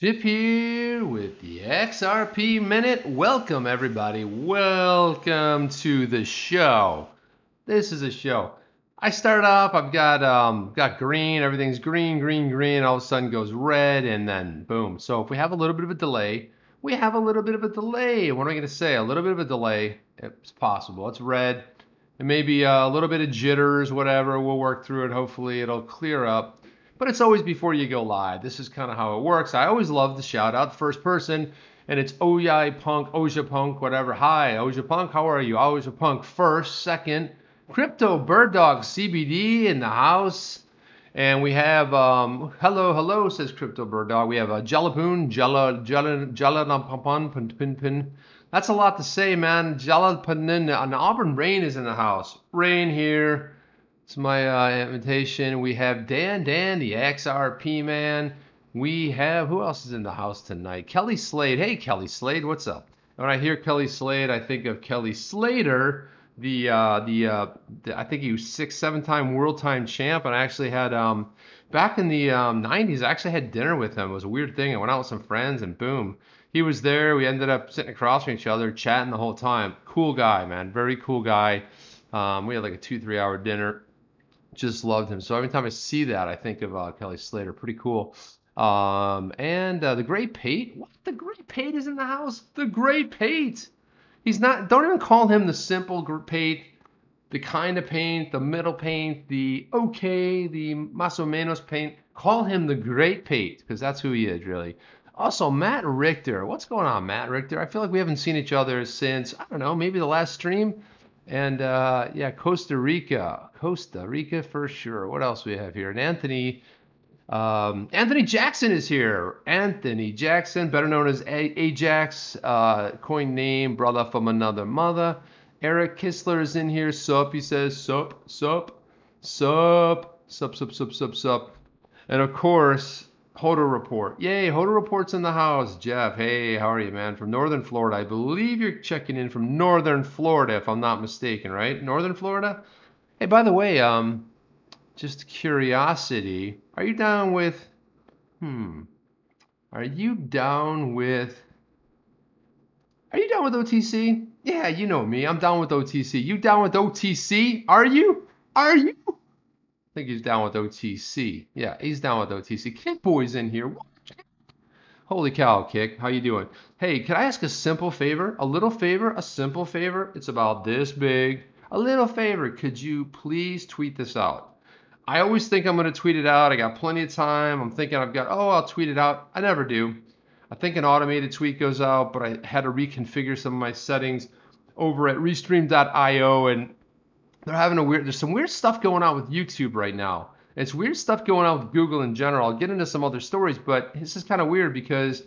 Chip here with the XRP Minute. Welcome, everybody. Welcome to the show. This is a show. I start off, I've got green, everything's green, green, green, all of a sudden goes red, and then boom. So if we have a little bit of a delay, we have a little bit of a delay. What am I going to say? A little bit of a delay. It's possible. It's red. It may be a little bit of jitters, whatever. We'll work through it. Hopefully it'll clear up. But it's always before you go live. This is kind of how it works. I always love to shout out the first person, and it's Oyai Punk, Oja Punk, whatever. Hi, Oja Punk, how are you? Oja Punk first, second. Crypto Bird Dog CBD in the house. And we have, hello, says Crypto Bird Dog. We have a Jalapoon, Jalanapampan, Pin Pin. That's a lot to say, man. Jalapanin, an Auburn Rain is in the house. Rain here. It's my invitation. We have Dan, the XRP man. We have, who else is in the house tonight? Kelly Slade. Hey, Kelly Slade, what's up? When I hear Kelly Slade, I think of Kelly Slater, I think he was 6-7 time world time champ. And I actually had, back in the 90s, I actually had dinner with him. It was a weird thing. I went out with some friends and boom, he was there. We ended up sitting across from each other, chatting the whole time. Cool guy, man. Very cool guy. We had like a 2-3 hour dinner. Just loved him. So every time I see that, I think of Kelly Slater. Pretty cool. And the Great Pate. What? The Great Pate is in the house? The Great Pate. He's not. Don't even call him the simple Pate, the kind of paint, the middle paint, the okay, the más o menos paint. Call him the Great Pate because that's who he is, really. Also, Matt Richter. What's going on, Matt Richter? I feel like we haven't seen each other since, I don't know, maybe the last stream. And yeah, Costa Rica for sure. What else we have here? And Anthony Jackson is here. Anthony Jackson, better known as Ajax, coin name, brother from another mother. Eric Kistler is in here. Sup, he says. Sup. And of course, Hodor Report. Yay, Hodor Report's in the house. Jeff, hey, how are you, man? From Northern Florida. I believe you're checking in from Northern Florida, if I'm not mistaken, right? Northern Florida? Hey, by the way, just curiosity. Are you down with, are you down with OTC? Yeah, you know me. I'm down with OTC. You down with OTC? Are you? I think he's down with OTC. Yeah, he's down with OTC. Kick Boy's in here. Holy cow, Kick. How you doing? Hey, can I ask a simple favor? A little favor? A simple favor? It's about this big. A little favor. Could you please tweet this out? I always think I'm going to tweet it out. I got plenty of time. I'm thinking I'll tweet it out. I never do. I think an automated tweet goes out, but I had to reconfigure some of my settings over at restream.io, and there's some weird stuff going on with YouTube right now. It's weird stuff going on with Google in general. I'll get into some other stories, but this is kind of weird because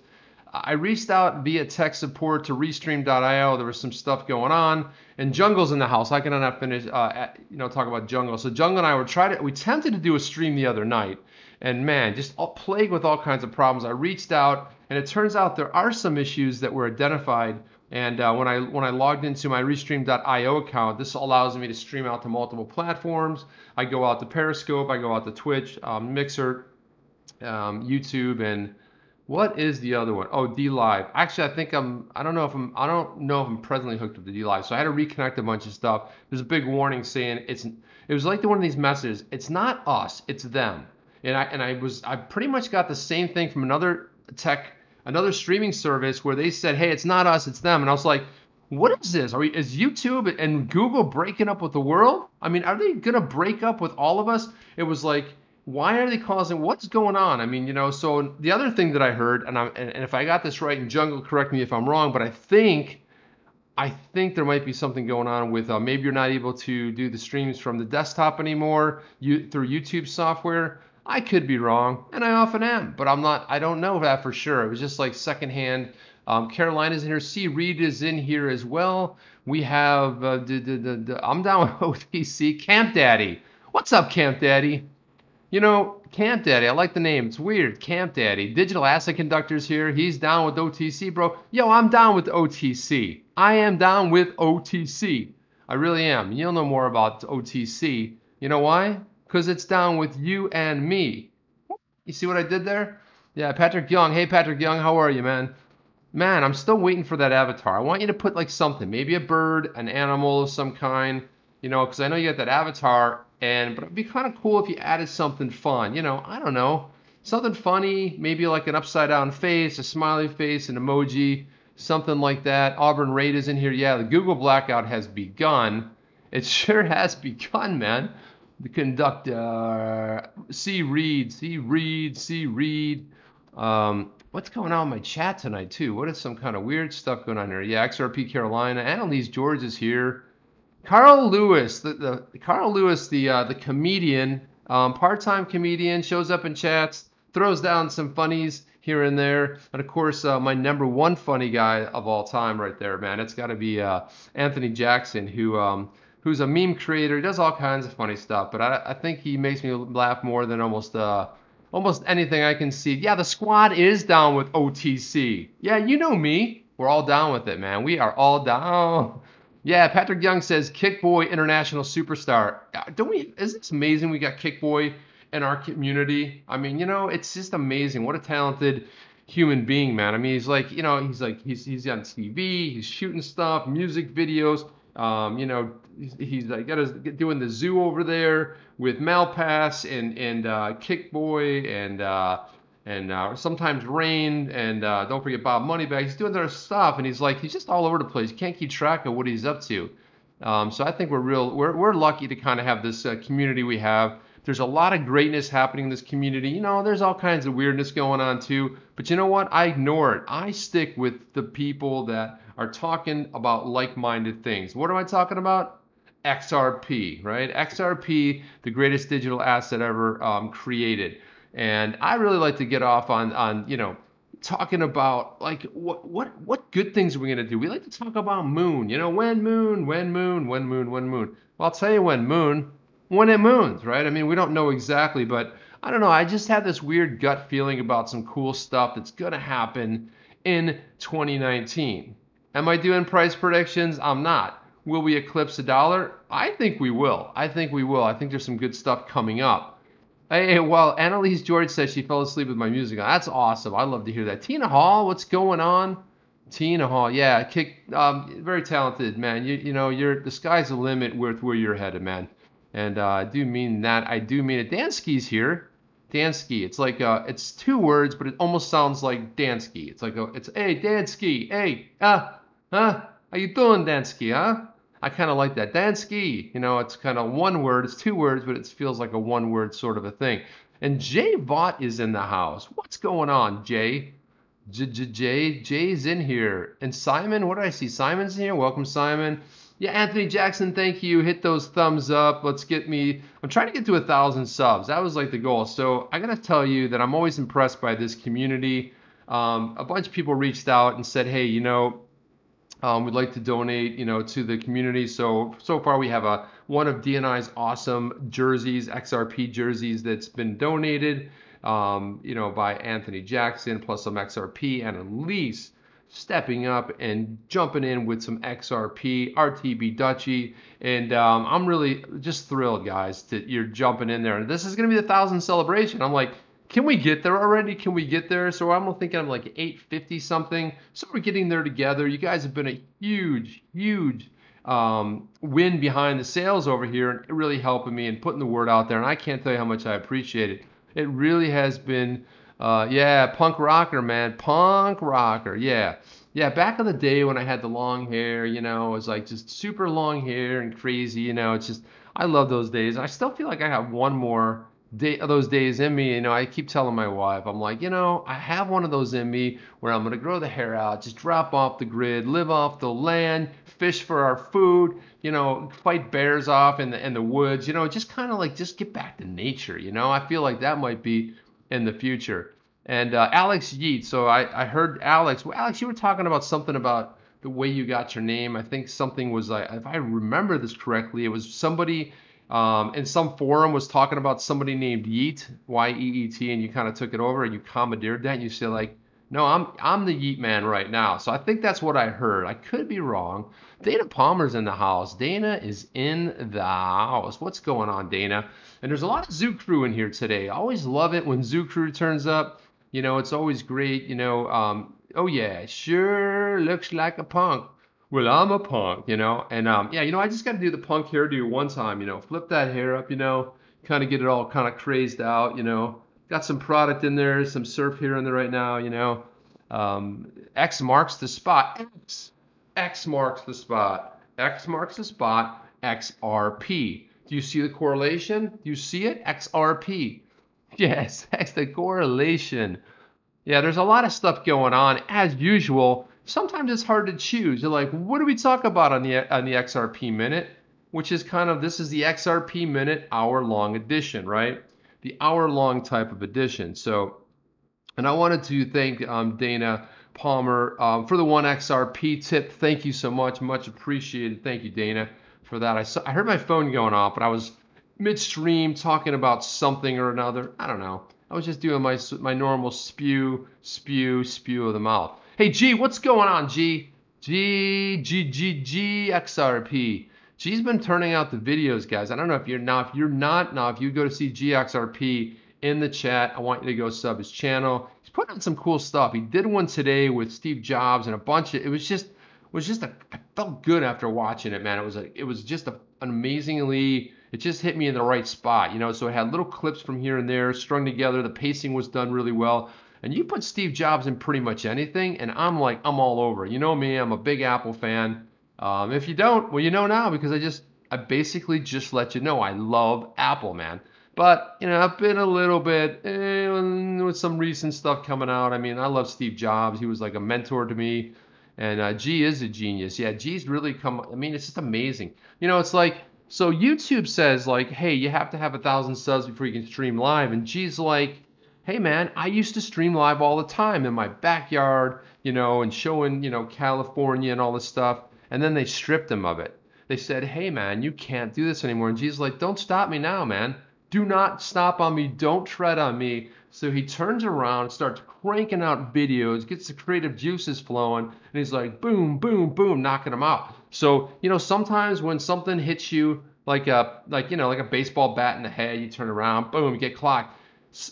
I reached out via tech support to restream.io. There was some stuff going on, and Jungle's in the house. I cannot finish, talk about Jungle. So Jungle and I we attempted to do a stream the other night, and man, just plagued with all kinds of problems. I reached out, and it turns out there are some issues that were identified. And when I logged into my restream.io account, this allows me to stream out to multiple platforms. I go out to Periscope, I go out to Twitch, Mixer, YouTube, and what is the other one? Oh, DLive. Actually, I don't know if I'm presently hooked up to DLive. So I had to reconnect a bunch of stuff. There's a big warning saying it was like one of these messages. It's not us, it's them. And I pretty much got the same thing from another streaming service where they said, hey, it's not us, it's them. And I was like, what is this? Is YouTube and Google breaking up with the world? I mean, are they going to break up with all of us? It was like, why are they causing, what's going on? I mean, so the other thing that I heard, and if I got this right, and Jungle, correct me if I'm wrong, but I think there might be something going on with maybe you're not able to do the streams from the desktop anymore through YouTube software. I could be wrong, and I often am, but I don't know that for sure. It was just like secondhand. Carolina's in here. C. Reed is in here as well. We have, I'm down with OTC. Camp Daddy. What's up, Camp Daddy? Camp Daddy, I like the name. It's weird. Camp Daddy. Digital Asset Conductor's here. He's down with OTC, bro. Yo, I'm down with OTC. I am down with OTC. I really am. You'll know more about OTC. You know why? Because it's down with you and me. You see what I did there? Yeah, Patrick Young. Hey, Patrick Young, how are you, man? Man, I'm still waiting for that avatar. I want you to put like something, maybe a bird, an animal of some kind, because I know you got that avatar, but it'd be kind of cool if you added something fun. I don't know, something funny, maybe like an upside down face, a smiley face, an emoji, something like that. Auburn Raid is in here. Yeah, the Google blackout has begun. It sure has begun, man. The conductor, C. Reed. What's going on in my chat tonight too? What is some kind of weird stuff going on here? Yeah, XRP Carolina. Annalise George is here. Carl Lewis, the comedian, part-time comedian, shows up in chats, throws down some funnies here and there, and of course, my number one funny guy of all time, right there, man. It's got to be Anthony Jackson, who's a meme creator. He does all kinds of funny stuff, but I think he makes me laugh more than almost anything I can see. Yeah, the squad is down with OTC. Yeah, you know me. We're all down with it, man. We are all down. Yeah, Patrick Young says Kickboy International Superstar. Don't we? Isn't it amazing we got Kickboy in our community? I mean, it's just amazing. What a talented human being, man. I mean, he's on TV, he's shooting stuff, music videos. He's like doing the zoo over there with Malpass and Kickboy and sometimes Rain and don't forget Bob Moneybag. He's doing their stuff and he's just all over the place. You can't keep track of what he's up to. So I think we're lucky to kind of have this community we have. There's a lot of greatness happening in this community. There's all kinds of weirdness going on too. But you know what? I ignore it. I stick with the people that are talking about like-minded things. What am I talking about? XRP, right? XRP, the greatest digital asset ever created. And I really like to get off on talking about like what good things are we gonna do. We like to talk about moon. When moon. Well, I'll tell you when it moons, right? I mean, we don't know exactly, but I don't know. I just have this weird gut feeling about some cool stuff that's gonna happen in 2019. Am I doing price predictions? I'm not. Will we eclipse $1? I think we will. I think there's some good stuff coming up. Hey, well, Annalise George says she fell asleep with my music on. That's awesome. I love to hear that. Tina Hall, what's going on? Tina Hall, yeah, very talented, man. The sky's the limit with where you're headed, man. And I do mean that. I do mean it. Dansky's here. Dansky. It's like it's two words, but it almost sounds like Dansky. Hey Dansky, hey, how you doing, Dansky, huh? I kind of like that. Dansky, it's kind of one word. It's two words, but it feels like a one word sort of a thing. And Jay Vaught is in the house. What's going on, Jay? Jay's in here. And Simon, what did I see? Simon's in here. Welcome, Simon. Yeah, Anthony Jackson, thank you. Hit those thumbs up. I'm trying to get to 1,000 subs. That was like the goal. So I got to tell you that I'm always impressed by this community. A bunch of people reached out and said, hey, we'd like to donate, to the community. So far we have one of DNI's awesome jerseys, XRP jerseys that's been donated, by Anthony Jackson, plus some XRP, and Elise stepping up and jumping in with some XRP, RTB Dutchy. And I'm really just thrilled, guys, that you're jumping in there. And this is going to be the 1,000 celebration. I'm like, can we get there already? Can we get there? So I'm thinking I'm like 850 something. So we're getting there together. You guys have been a huge win behind the sales over here and really helping me and putting the word out there. And I can't tell you how much I appreciate it. It really has been, punk rocker, man. Punk rocker, yeah. Yeah, back in the day when I had the long hair, it was like just super long hair and crazy, it's just, I love those days. I still feel like I have one more day of those days in me. I keep telling my wife, I'm like, I have one of those in me where I'm gonna grow the hair out, just drop off the grid, live off the land, fish for our food, fight bears off in the woods, just kind of like just get back to nature. I feel like that might be in the future. And Alex Yeet, so I heard Alex. Well, Alex, you were talking about something about the way you got your name. I think something was like, if I remember this correctly, it was somebody in some forum was talking about somebody named Yeet, Y-E-E-T, and you kind of took it over and you commandeered that and you said like, no, I'm the Yeet man right now. So I think that's what I heard. I could be wrong. Dana Palmer's in the house. Dana is in the house. What's going on, Dana? And there's a lot of Zoo Crew in here today. I always love it when Zoo Crew turns up. You know, it's always great, you know, oh yeah, sure looks like a punk. Well, I'm a punk, you know, and yeah, you know, I just got to do the punk hairdo one time, you know, flip that hair up, you know, kind of get it all kind of crazed out, you know, got some product in there, some surf here in there right now, you know, X marks the spot, X marks the spot, X marks the spot, XRP. Do you see the correlation? Do you see it? XRP. Yes, that's the correlation. Yeah, there's a lot of stuff going on as usual. Sometimes it's hard to choose. You're like, what do we talk about on the XRP minute? Which is kind of this is the XRP minute hour-long edition, right? The hour-long type of edition. So, and I wanted to thank Dana Palmer for the one XRP tip. Thank you so much, much appreciated. Thank you, Dana, for that. I heard my phone going off, but I was midstream talking about something or another. I don't know. I was just doing my normal spew of the mouth. Hey G, what's going on, G? G XRP. G's been turning out the videos, guys. I don't know if you're not now. If you go to see GXRP in the chat, I want you to go sub his channel. He's putting on some cool stuff. He did one today with Steve Jobs and a bunch of. I felt good after watching it, man. It was just an amazingly. It just hit me in the right spot, you know. So it had little clips from here and there strung together. The pacing was done really well. And you put Steve Jobs in pretty much anything, and I'm all over. You know me, I'm a big Apple fan. If you don't, well, you know now because I basically just let you know I love Apple, man. But you know, I've been a little bit with some recent stuff coming out. I mean, I love Steve Jobs. He was like a mentor to me, and G is a genius. Yeah, G's really come. I mean, it's just amazing. You know, it's like so YouTube says like, hey, you have to have 1,000 subs before you can stream live, and G's like, hey man, I used to stream live all the time in my backyard, you know, and showing, you know, California and all this stuff. And then they stripped him of it. They said, hey man, you can't do this anymore. And G's like, don't stop me now, man. Do not stop on me. Don't tread on me. So he turns around, starts cranking out videos, gets the creative juices flowing, and he's like, boom, boom, boom, knocking them out. So, you know, sometimes when something hits you like a baseball bat in the head, you turn around, boom, you get clocked.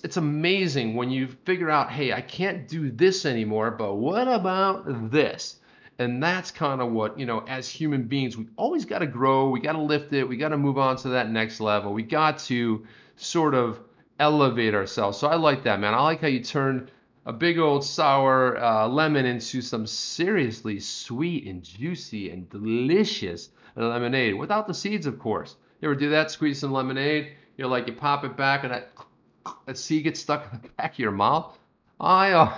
It's amazing when you figure out, hey, I can't do this anymore, but what about this? And that's kind of what, you know, as human beings, we always got to grow. We got to lift it. We got to move on to that next level. We got to sort of elevate ourselves. So I like that, man. I like how you turned a big old sour lemon into some seriously sweet and juicy and delicious lemonade without the seeds, of course. You ever do that? Squeeze some lemonade. You're like, you pop it back and that seed gets stuck in the back of your mouth. I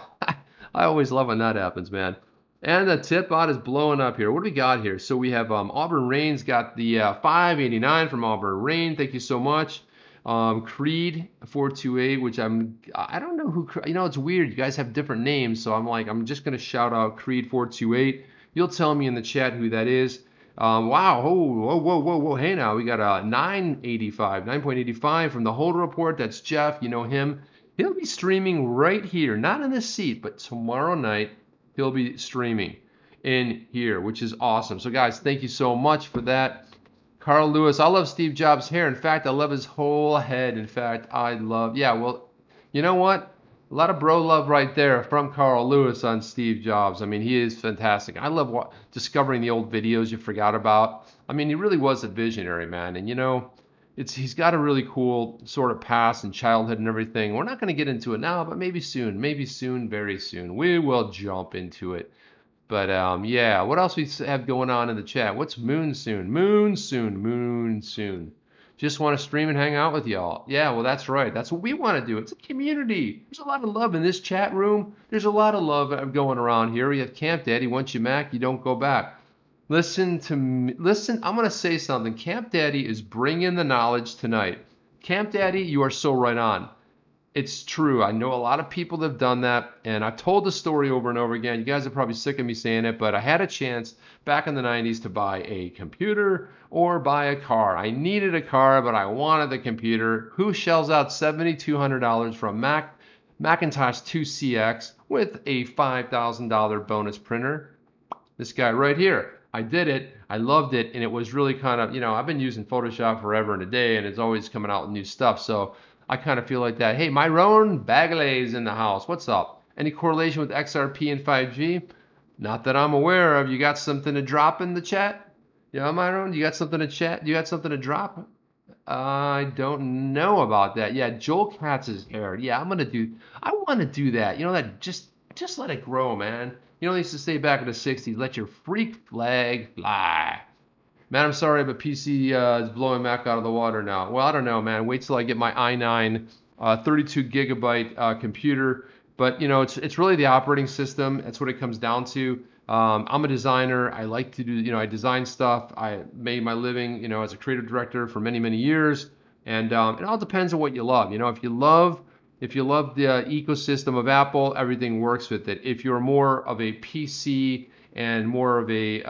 always love when that happens, man. And the tip bot is blowing up here. What do we got here? So we have Auburn Rain's got the 589 from Auburn Rain. Thank you so much. Creed 428, which I don't know who, you know, it's weird. You guys have different names, so I'm just gonna shout out Creed 428. You'll tell me in the chat who that is. Wow, whoa. Hey now, we got a 9.85 from the Holder Report. That's Jeff, you know him. He'll be streaming right here, not in this seat, but tomorrow night he'll be streaming in here, which is awesome. So guys, thank you so much for that. Carl Lewis, I love Steve Jobs' hair. In fact, I love his whole head. In fact, yeah, well, you know what? A lot of bro love right there from Carl Lewis on Steve Jobs. I mean, he is fantastic. I love discovering the old videos you forgot about. I mean, he really was a visionary, man. And, you know, he's got a really cool sort of past and childhood and everything. We're not going to get into it now, but maybe soon, very soon. We will jump into it. But yeah, what else we have going on in the chat? What's Moon soon? Moon soon. Just want to stream and hang out with y'all. Yeah, well, that's right. That's what we want to do. It's a community. There's a lot of love in this chat room. There's a lot of love going around here. We have Camp Daddy. Once you Mac, you don't go back. Listen to me. Listen, I'm going to say something. Camp Daddy is bringing the knowledge tonight. Camp Daddy, you are so right on. It's true. I know a lot of people that have done that, and I've told the story over and over again. You guys are probably sick of me saying it, but I had a chance back in the 90s to buy a computer or buy a car. I needed a car, but I wanted the computer. Who shells out $7,200 for a Macintosh 2CX with a $5,000 bonus printer? This guy right here. I did it. I loved it, and it was really kind of, you know, I've been using Photoshop forever and a day, and it's always coming out with new stuff. So I kind of feel like that. Hey, Myron Bagley is in the house. What's up? Any correlation with XRP and 5G? Not that I'm aware of. You got something to drop in the chat? Yeah, Myron, you got something to chat? You got something to drop? I don't know about that. Yeah, Joel Katz's hair. Yeah, I want to do that. You know, that just let it grow, man. You know, they used to say back in the 60s, let your freak flag fly. Man, I'm sorry, but PC is blowing Mac out of the water now. Well, I don't know, man. Wait till I get my i9 32 gigabyte computer. But you know, it's really the operating system. That's what it comes down to. I'm a designer. I like to do, you know, I design stuff. I made my living, you know, as a creative director for many, many years. And it all depends on what you love. You know, if you love the ecosystem of Apple, everything works with it. If you're more of a PC and more of a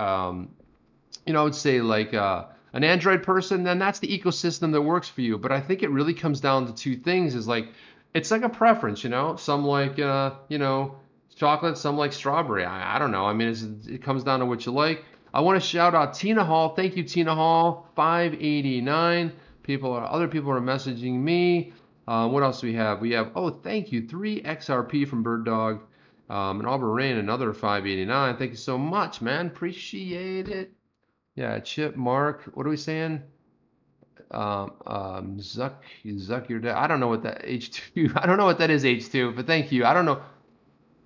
you know, I would say like an Android person, then that's the ecosystem that works for you. But I think it really comes down to two things: is like it's like a preference, you know. Some like you know, chocolate, some like strawberry. I don't know. I mean, it comes down to what you like. I want to shout out Tina Hall. Thank you, Tina Hall. 589. Other people are messaging me. What else do we have? We have, oh, thank you, 3XRP from Bird Dog. And Auburn Rain, another 589. Thank you so much, man. Appreciate it. Yeah, Chip, Mark, what are we saying? Zuck, your dad. I don't know what that H2. I don't know what that is, H2. But thank you. I don't know.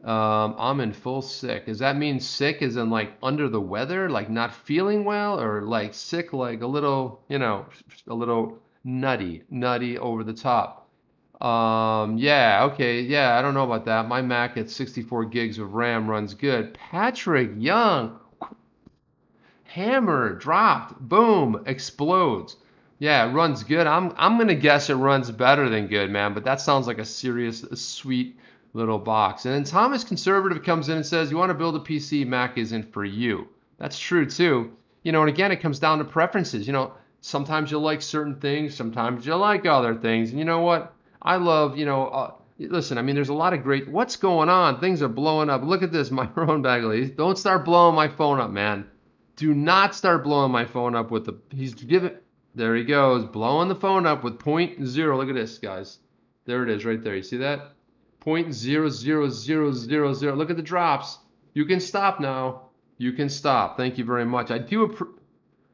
I'm in full sick. Does that mean sick as in like under the weather, like not feeling well, or like sick, like a little, you know, a little nutty over the top? Yeah, okay, yeah. I don't know about that. My Mac at 64 gigs of RAM runs good. Patrick Young. Hammer, dropped, boom, explodes. Yeah, it runs good. I'm gonna guess it runs better than good, man. But that sounds like a serious, sweet little box. And then Thomas Conservative comes in and says, "You want to build a PC? Mac isn't for you." That's true too. You know, and again, it comes down to preferences. You know, sometimes you like certain things, sometimes you like other things. And you know what? I love, you know. Listen, I mean, there's a lot of great. What's going on? Things are blowing up. Look at this, my own Bagley. Don't start blowing my phone up, man. Do not start blowing my phone up with the, he's giving, there he goes, blowing the phone up with 0.0. Look at this, guys. There it is right there. You see that? 0.00000. Look at the drops. You can stop now. You can stop. Thank you very much. I do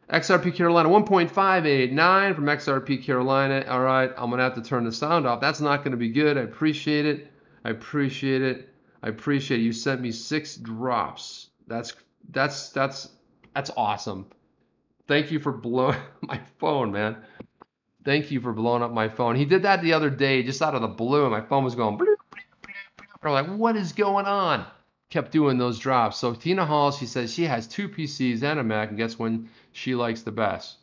XRP Carolina 1.589 from XRP Carolina. All right, I'm going to have to turn the sound off. That's not going to be good. I appreciate it. I appreciate it. I appreciate it. You sent me 6 drops. That's awesome. Thank you for blowing my phone, man. Thank you for blowing up my phone. He did that the other day, just out of the blue, and my phone was going. I'm like, what is going on? Kept doing those drops. So Tina Hall, she says she has 2 PCs and a Mac, and guess when she likes the best?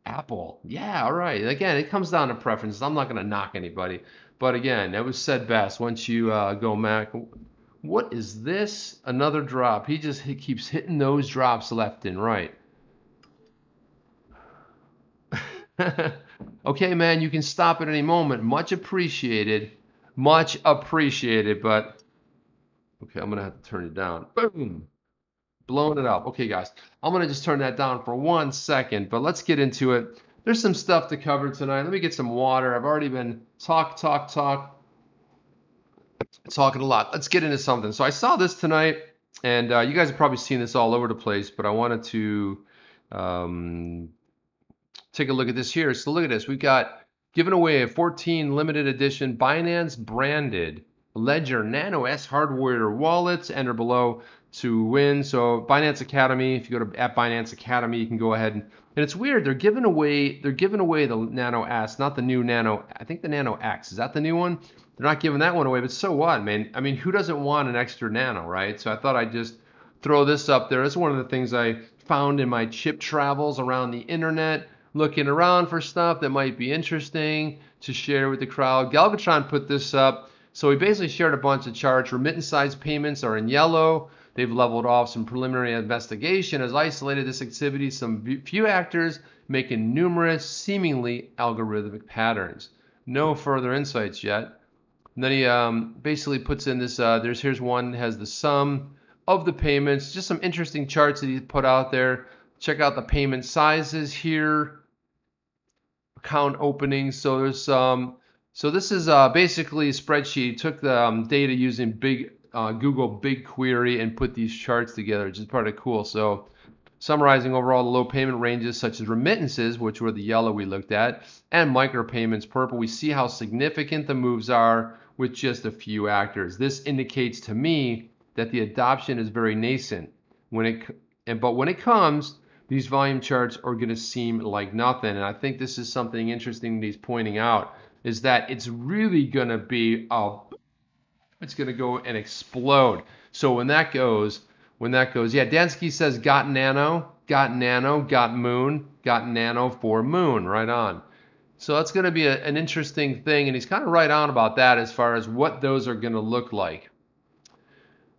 Apple. Yeah, all right. Again, it comes down to preferences. I'm not going to knock anybody, but again, it was said best. Once you go Mac. What is this? Another drop. He keeps hitting those drops left and right. Okay, man, you can stop at any moment. Much appreciated. Much appreciated, but okay, I'm gonna have to turn it down. Boom. Blowing it up. Okay, guys, I'm gonna just turn that down for 1 second, but let's get into it. There's some stuff to cover tonight. Let me get some water. I've already been talking a lot. Let's get into something. So I saw this tonight, and you guys have probably seen this all over the place, but I wanted to take a look at this here. So look at this. We've got given away a 14 limited edition Binance branded Ledger Nano S hardware wallets. Enter below to win. So Binance Academy, if you go to at Binance Academy, you can go ahead and it's weird. They're giving away the Nano S, not the new Nano. I think the Nano X. Is that the new one? They're not giving that one away, but so what, man? I mean, who doesn't want an extra Nano, right? So I thought I'd just throw this up there. It's one of the things I found in my chip travels around the internet, looking around for stuff that might be interesting to share with the crowd. Galgitron put this up. So he basically shared a bunch of charts. Remittance size payments are in yellow. They've leveled off. Some preliminary investigation has isolated this activity. Some few actors making numerous seemingly algorithmic patterns. No further insights yet. And then he basically puts in this, here's one, has the sum of the payments, just some interesting charts that he put out there. Check out the payment sizes here, account openings. So there's So this is basically a spreadsheet. Took the data using Google BigQuery and put these charts together, which is pretty cool. So summarizing overall the low payment ranges such as remittances, which were the yellow we looked at, and micropayments, purple, we see how significant the moves are with just a few actors. This indicates to me that the adoption is very nascent. But when it comes, these volume charts are going to seem like nothing. And I think this is something interesting that he's pointing out, is that it's really going to be it's going to go and explode. So when that goes, yeah, Dansky says got nano, got moon, got nano for moon, right on. So that's going to be an interesting thing, and he's kind of right on about that as far as what those are going to look like.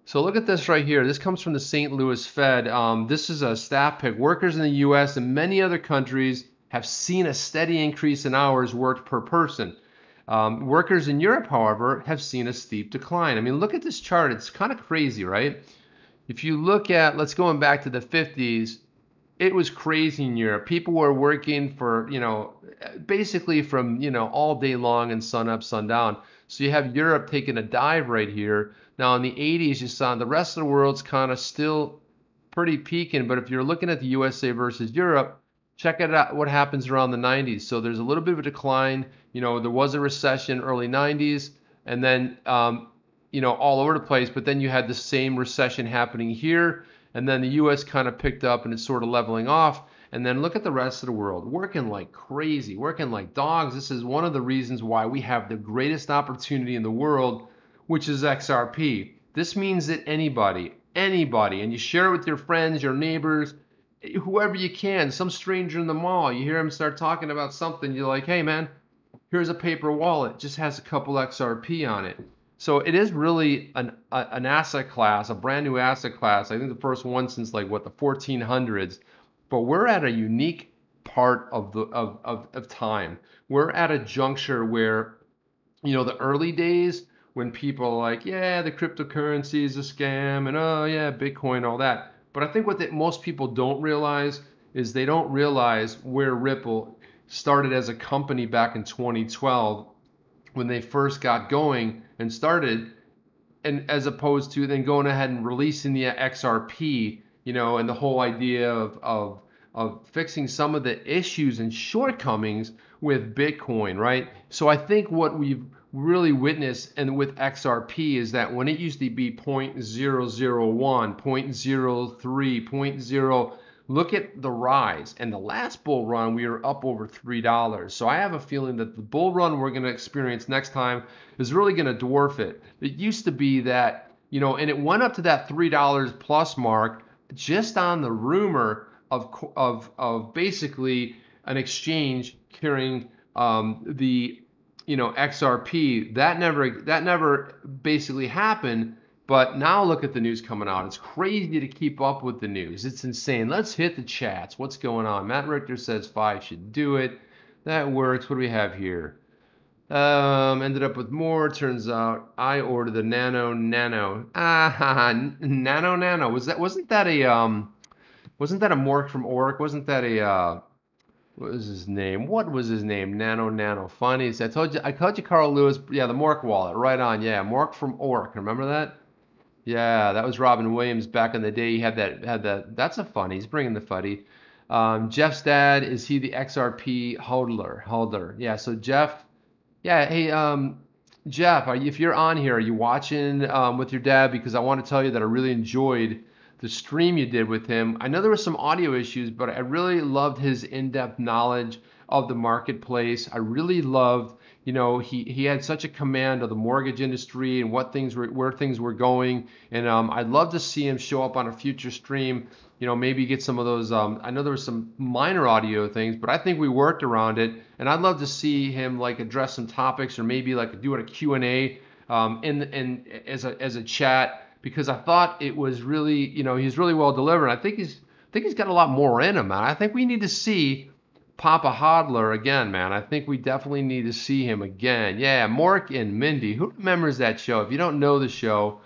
So look at this right here. This comes from the St. Louis Fed. This is a staff pick. Workers in the U.S. and many other countries have seen a steady increase in hours worked per person. Workers in Europe, however, have seen a steep decline. I mean, look at this chart. It's kind of crazy, right? If you look at, let's go back to the 50s, it was crazy in Europe. People were working for, basically from, all day long and sun up, sun down. So you have Europe taking a dive right here. Now in the 80s, you saw the rest of the world's kind of still pretty peaking. But if you're looking at the USA versus Europe, check it out what happens around the 90s. So there's a little bit of a decline. There was a recession early 90s, and then all over the place. But then you had the same recession happening here, and then the U.S. kind of picked up and it's sort of leveling off. And then look at the rest of the world, working like crazy, working like dogs. This is one of the reasons why we have the greatest opportunity in the world, which is XRP. This means that anybody, and you share it with your friends, your neighbors, whoever you can, some stranger in the mall, you hear him start talking about something, you're like, hey man, here's a paper wallet, just has a couple XRP on it. So it is really an asset class, a brand new asset class. I think the first one since like what, the 1400s. But we're at a unique part of time. We're at a juncture where, the early days when people are like, yeah, the cryptocurrency is a scam, and oh yeah, Bitcoin, all that. But I think what most people don't realize is they don't realize where Ripple started as a company back in 2012 when they first got going and started, and as opposed to then going ahead and releasing the XRP, and the whole idea of fixing some of the issues and shortcomings with Bitcoin, right? So I think what we've really witnessed and with XRP is that when it used to be 0.001, 0.03, 0.0, look at the rise. And the last bull run, we were up over $3. So I have a feeling that the bull run we're going to experience next time is really going to dwarf it. It used to be that, and it went up to that $3 plus mark just on the rumor of basically an exchange carrying the XRP. That never basically happened. But now look at the news coming out. It's crazy to keep up with the news. It's insane. Let's hit the chats. What's going on? Matt Richter says 5 should do it. That works. What do we have here? Ended up with more. Turns out I ordered the nano. Nano. Wasn't that a Mork from Oric? Wasn't that a what was his name? Nano. Funny. I told you Carl Lewis. Yeah, the Mork wallet. Right on. Yeah, Mork from Oric. Remember that? Yeah, that was Robin Williams back in the day. He had that. That's a funny. He's bringing the fuddy. Jeff's dad, is he the XRP holder? Yeah. So Jeff. Yeah. Hey, Jeff, if you're on here, are you watching with your dad? Because I want to tell you that I really enjoyed the stream you did with him. I know there were some audio issues, but I really loved his in-depth knowledge of the marketplace. I really loved, he had such a command of the mortgage industry and where things were going. And I'd love to see him show up on a future stream. Maybe get some of those. I know there were some minor audio things, but I think we worked around it. And I'd love to see him like address some topics, or maybe like do a Q&A as a chat. Because I thought it was really, he's really well delivered. I think he's got a lot more in him, man. I think we need to see Papa Hodler again, man. I think we definitely need to see him again. Yeah, Mork and Mindy. Who remembers that show? If you don't know the show,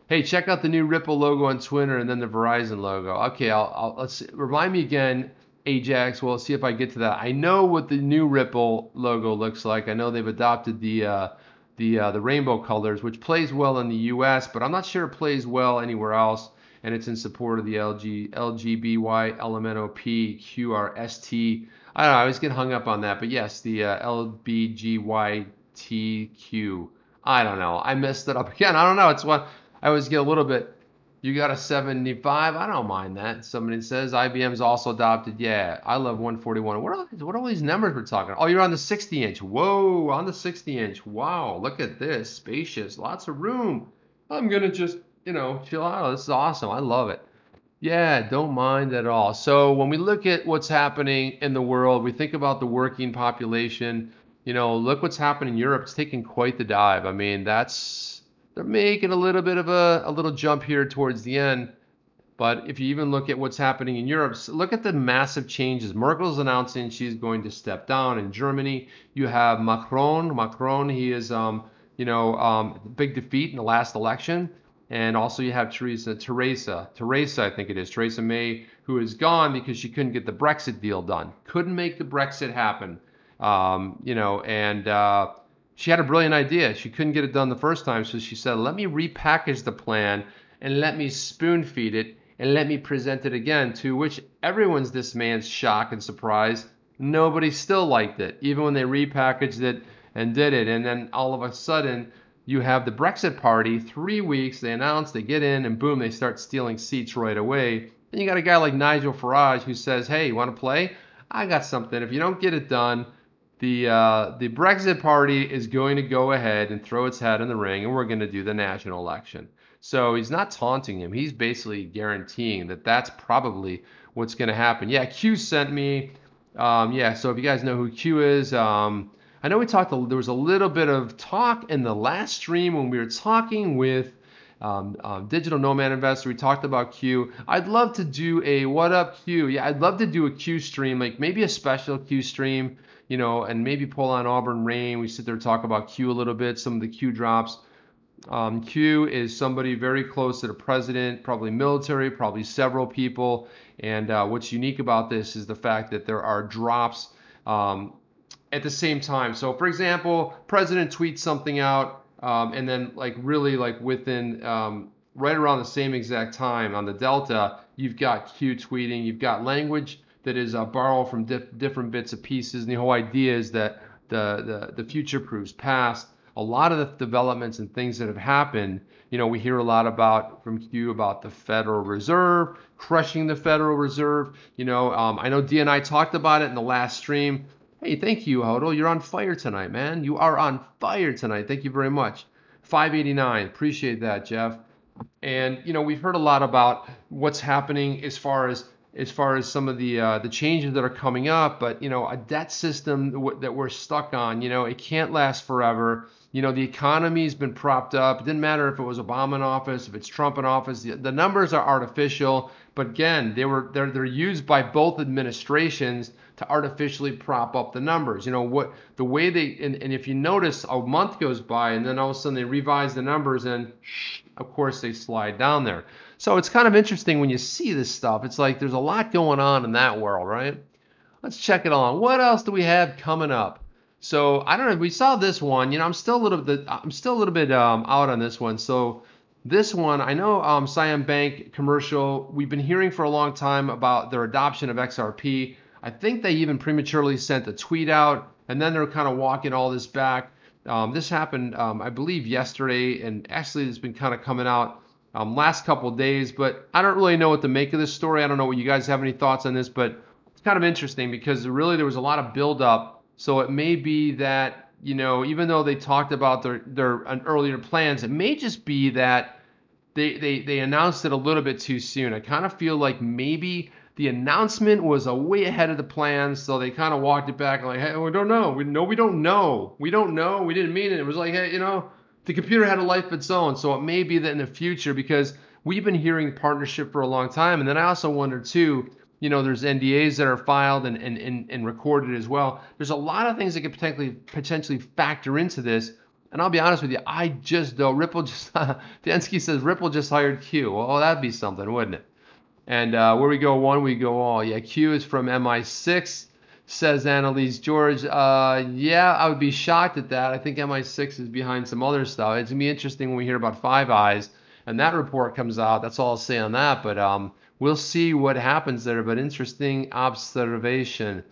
hey, check out the new Ripple logo on Twitter and then the Verizon logo. Okay, let's remind me again. Ajax. Well, see if I get to that. I know what the new Ripple logo looks like. I know they've adopted the rainbow colors, which plays well in the U.S., but I'm not sure it plays well anywhere else. And it's in support of the LGBY, LMNOP, QRST. I don't know. I always get hung up on that, but yes, the LBGYTQ. I don't know. I messed it up again. I don't know. It's what I always get a little bit. You got a 75? I don't mind that. Somebody says IBM's also adopted. Yeah, I love 141. What are all these numbers we're talking? Oh, you're on the 60 inch. Whoa, on the 60 inch. Wow, look at this. Spacious, lots of room. I'm gonna just, chill out. This is awesome. I love it. Yeah, don't mind at all. So when we look at what's happening in the world, we think about the working population. Look what's happening in Europe. It's taking quite the dive. I mean, they're making a little bit of a little jump here towards the end. But if you even look at what's happening in Europe, look at the massive changes. Merkel's announcing she's going to step down in Germany. You have Macron. Macron, he is, big defeat in the last election. And also you have Theresa, I think it is, Theresa May, who is gone because she couldn't get the Brexit deal done. Couldn't make the Brexit happen. She had a brilliant idea. She couldn't get it done the first time, so she said, let me repackage the plan and let me spoon feed it and let me present it again, to which everyone's dismay and shock and surprise. Nobody still liked it, even when they repackaged it and did it. And then all of a sudden, you have the Brexit party, 3 weeks, they announce, they get in, and boom, they start stealing seats right away. And you got a guy like Nigel Farage who says, hey, you want to play? I got something. If you don't get it done, the Brexit party is going to go ahead and throw its hat in the ring, and we're going to do the national election. So he's not taunting him. He's basically guaranteeing that that's probably what's going to happen. Yeah, Q sent me. So if you guys know who Q is, I know there was a little bit of talk in the last stream when we were talking with Digital Nomad Investor. We talked about Q. I'd love to do a what up Q. Yeah, I'd love to do a Q stream, like maybe a special Q stream, and maybe pull on Auburn Rain. We sit there and talk about Q a little bit, some of the Q drops. Q is somebody very close to the president, probably military, probably several people. And what's unique about this is the fact that there are drops at the same time. So for example, president tweets something out, and then within right around the same exact time on the Delta, you've got Q tweeting, you've got language that is borrowed from different bits and pieces. And the whole idea is that the future proves past. A lot of the developments and things that have happened, we hear a lot from Q about the Federal Reserve, crushing the Federal Reserve. I know D and I talked about it in the last stream. Hey, thank you, Hodel. You're on fire tonight, man. You are on fire tonight. Thank you very much. 589. Appreciate that, Jeff. And we've heard a lot about what's happening as far as some of the changes that are coming up. But a debt system that we're stuck on. It can't last forever. The economy's been propped up. It didn't matter if it was Obama in office, if it's Trump in office. The numbers are artificial, but again, they're used by both administrations to artificially prop up the numbers. And if you notice, a month goes by and then all of a sudden they revise the numbers and of course they slide down there. So it's kind of interesting when you see this stuff. It's like there's a lot going on in that world, right? Let's check it on. What else do we have coming up? So I don't know. We saw this one. I'm still a little bit out on this one. So this one, I know Siam Bank commercial. We've been hearing for a long time about their adoption of XRP. I think they even prematurely sent a tweet out, and then they're kind of walking all this back. This happened, I believe, yesterday, and actually it's been kind of coming out last couple of days. But I don't really know what to make of this story. I don't know what you guys have any thoughts on this, but it's kind of interesting because really there was a lot of buildup. So it may be that, even though they talked about their earlier plans, it may just be that they announced it a little bit too soon. I kind of feel like maybe the announcement was way ahead of the plans, so they kind of walked it back like, hey, we don't know. We don't know. We don't know. We didn't mean it. It was like, hey, the computer had a life of its own. So it may be that in the future, because we've been hearing partnership for a long time. And then I also wonder too, there's NDAs that are filed and recorded as well. There's a lot of things that could potentially factor into this. And I'll be honest with you, Densky says Ripple just hired Q. Well, that'd be something, wouldn't it? And where we go one, we go all. Yeah, Q is from MI6, says Annalise George. Yeah, I would be shocked at that. I think MI6 is behind some other stuff. It's going to be interesting when we hear about Five Eyes and that report comes out. That's all I'll say on that. But we'll see what happens there. But interesting observation.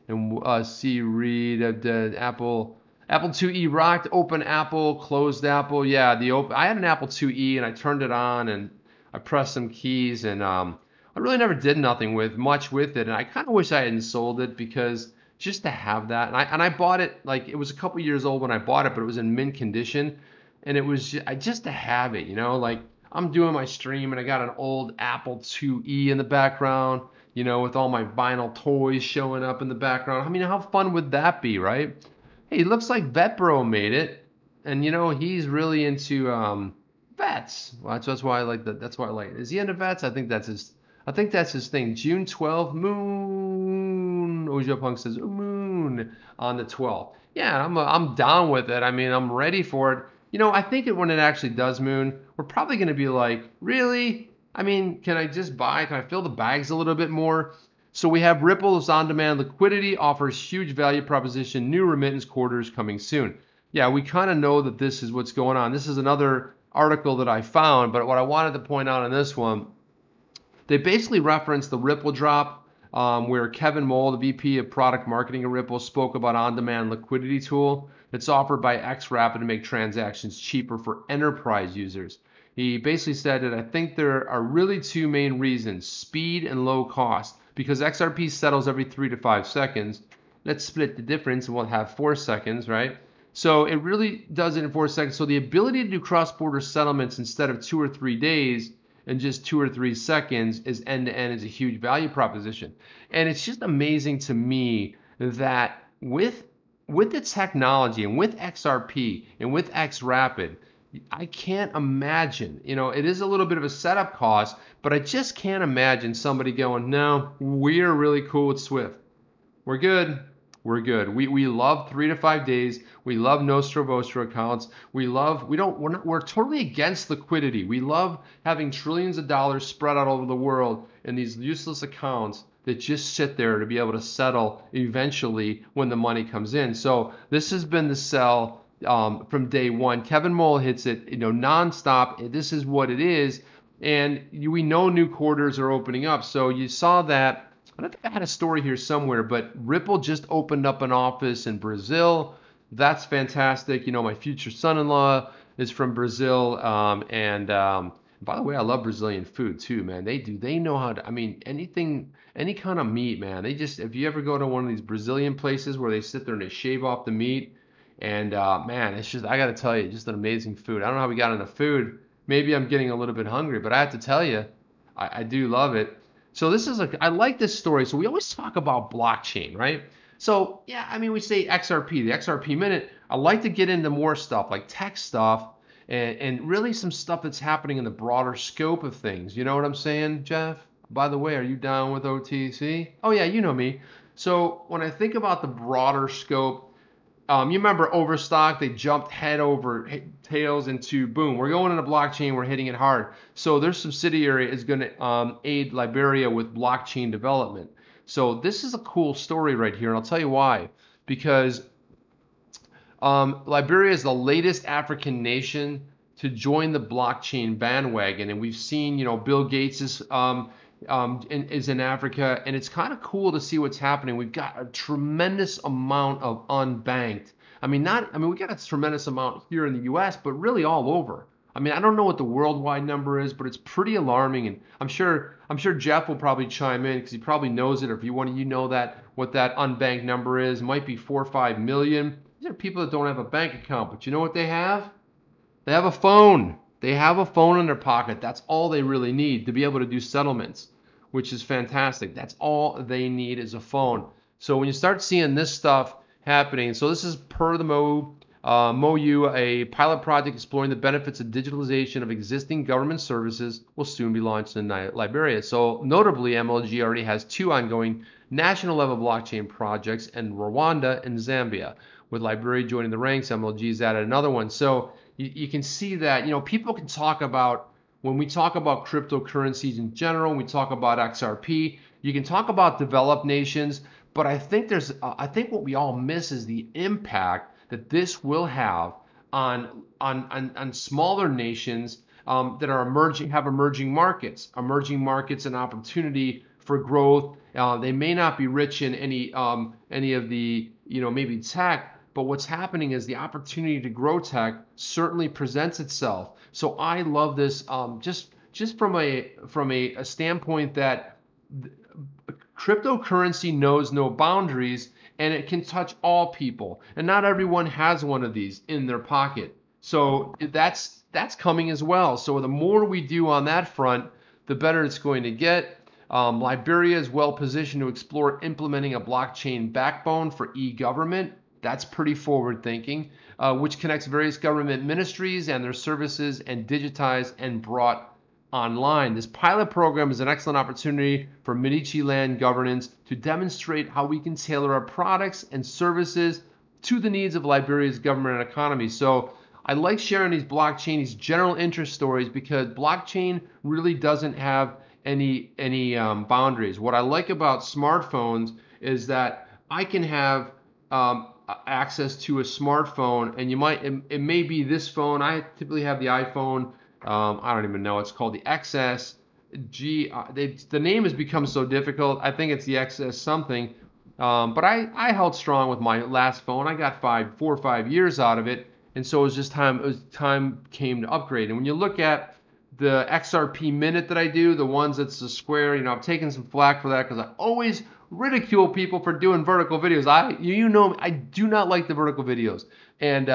And see, read the Apple. Apple IIe rocked, open Apple, closed Apple. Yeah, I had an Apple IIe and I turned it on and I pressed some keys and I really never did nothing much with it. And I kind of wish I hadn't sold it because just to have that. And I bought it, like it was a couple years old when I bought it, but it was in mint condition. And it was just to have it, like I'm doing my stream and I got an old Apple IIe in the background, with all my vinyl toys showing up in the background. I mean, how fun would that be, right? Hey, it looks like VetBro made it, and he's really into vets. Well, that's why I like that. That's why I like it. Is he into vets? I think that's his thing. June 12th, moon. Ojo Punk says moon on the 12th. Yeah, I'm down with it. I mean, I'm ready for it. I think when it actually does moon, we're probably going to be like, really? I mean, can I just buy? Can I fill the bags a little bit more? So we have Ripple's on-demand liquidity offers huge value proposition, new remittance quarters coming soon. Yeah, we kind of know that this is what's going on. This is another article that I found, but what I wanted to point out on this one, they basically referenced the Ripple drop, where Kevin Moll, the VP of product marketing at Ripple, spoke about on-demand liquidity tool that's offered by XRP to make transactions cheaper for enterprise users. He basically said that I think there are really two main reasons, speed and low cost. Because XRP settles every 3 to 5 seconds, let's split the difference and we'll have 4 seconds, right? So it really does it in 4 seconds. So the ability to do cross-border settlements instead of 2 or 3 days in just 2 or 3 seconds is end-to-end is a huge value proposition. And it's just amazing to me that with the technology and with XRP and with XRapid, I can't imagine, it is a little bit of a setup cost, but I just can't imagine somebody going, no, we're really cool with Swift. We're good. We're good. We love 3 to 5 days. We love Nostro Vostro accounts. We're totally against liquidity. We love having trillions of dollars spread out over the world in these useless accounts that just sit there to be able to settle eventually when the money comes in. So this has been the sell from day one. Kevin Moll hits it, nonstop. This is what it is. And we know new quarters are opening up. So you saw that. I don't think I had a story here somewhere, but Ripple just opened up an office in Brazil. That's fantastic. My future son-in-law is from Brazil. By the way, I love Brazilian food too, man. They know how to, any kind of meat, man. If you ever go to one of these Brazilian places where they sit there and they shave off the meat, and man, it's just, I got to tell you, just an amazing food. I don't know how we got into food. Maybe I'm getting a little bit hungry, but I have to tell you, I do love it. So I like this story. So we always talk about blockchain, right? So yeah, we say XRP, the XRP minute. I like to get into more stuff like tech stuff and really some stuff that's happening in the broader scope of things. You know what I'm saying, Jeff? By the way, are you down with OTC? Oh yeah, you know me. So when I think about the broader scope, you remember Overstock, they jumped head over tails into, boom, we're going into blockchain, we're hitting it hard. So their subsidiary is going to aid Liberia with blockchain development. So this is a cool story right here, and I'll tell you why. Because Liberia is the latest African nation to join the blockchain bandwagon, and we've seen, Bill Gates is in Africa, and it's kind of cool to see what's happening. We've got a tremendous amount of unbanked. We got a tremendous amount here in the U.S., but really all over. I don't know what the worldwide number is, but it's pretty alarming, and I'm sure Jeff will probably chime in because he probably knows it. Or if you know what that unbanked number is, it might be 4 or 5 million. These are people that don't have a bank account, but you know what they have? They have a phone. They have a phone in their pocket. That's all they really need to be able to do settlements, which is fantastic. That's all they need is a phone. So when you start seeing this stuff happening, so this is per the MOU, a pilot project exploring the benefits of digitalization of existing government services will soon be launched in Liberia. So notably, MLG already has 2 ongoing national level blockchain projects in Rwanda and Zambia. With Liberia joining the ranks, MLG has added another one. So you can see that, people can talk about when we talk about cryptocurrencies in general, we talk about XRP, you can talk about developed nations, but I think I think what we all miss is the impact that this will have on smaller nations that are have emerging markets and opportunity for growth. They may not be rich in any of the, maybe tech, but what's happening is the opportunity to grow tech certainly presents itself. So I love this, just from a standpoint that cryptocurrency knows no boundaries and it can touch all people. And not everyone has one of these in their pocket. So that's coming as well. So the more we do on that front, the better it's going to get. Liberia is well positioned to explore implementing a blockchain backbone for e-government. That's pretty forward thinking, which connects various government ministries and their services and digitized and brought online. This pilot program is an excellent opportunity for Medici land governance to demonstrate how we can tailor our products and services to the needs of Liberia's government and economy. So I like sharing these these general interest stories, because blockchain really doesn't have any boundaries. What I like about smartphones is that I can have access to a smartphone, and it may be this phone. I typically have the iPhone. I don't even know. It's called the XS. The name has become so difficult. I think it's the XS something. But I held strong with my last phone. I got 4 or 5 years out of it, and so it was just time. Time came to upgrade. And when you look at the XRP Minute that I do, the ones that's the square, I've taken some flack for that because I always ridicule people for doing vertical videos. I do not like the vertical videos. And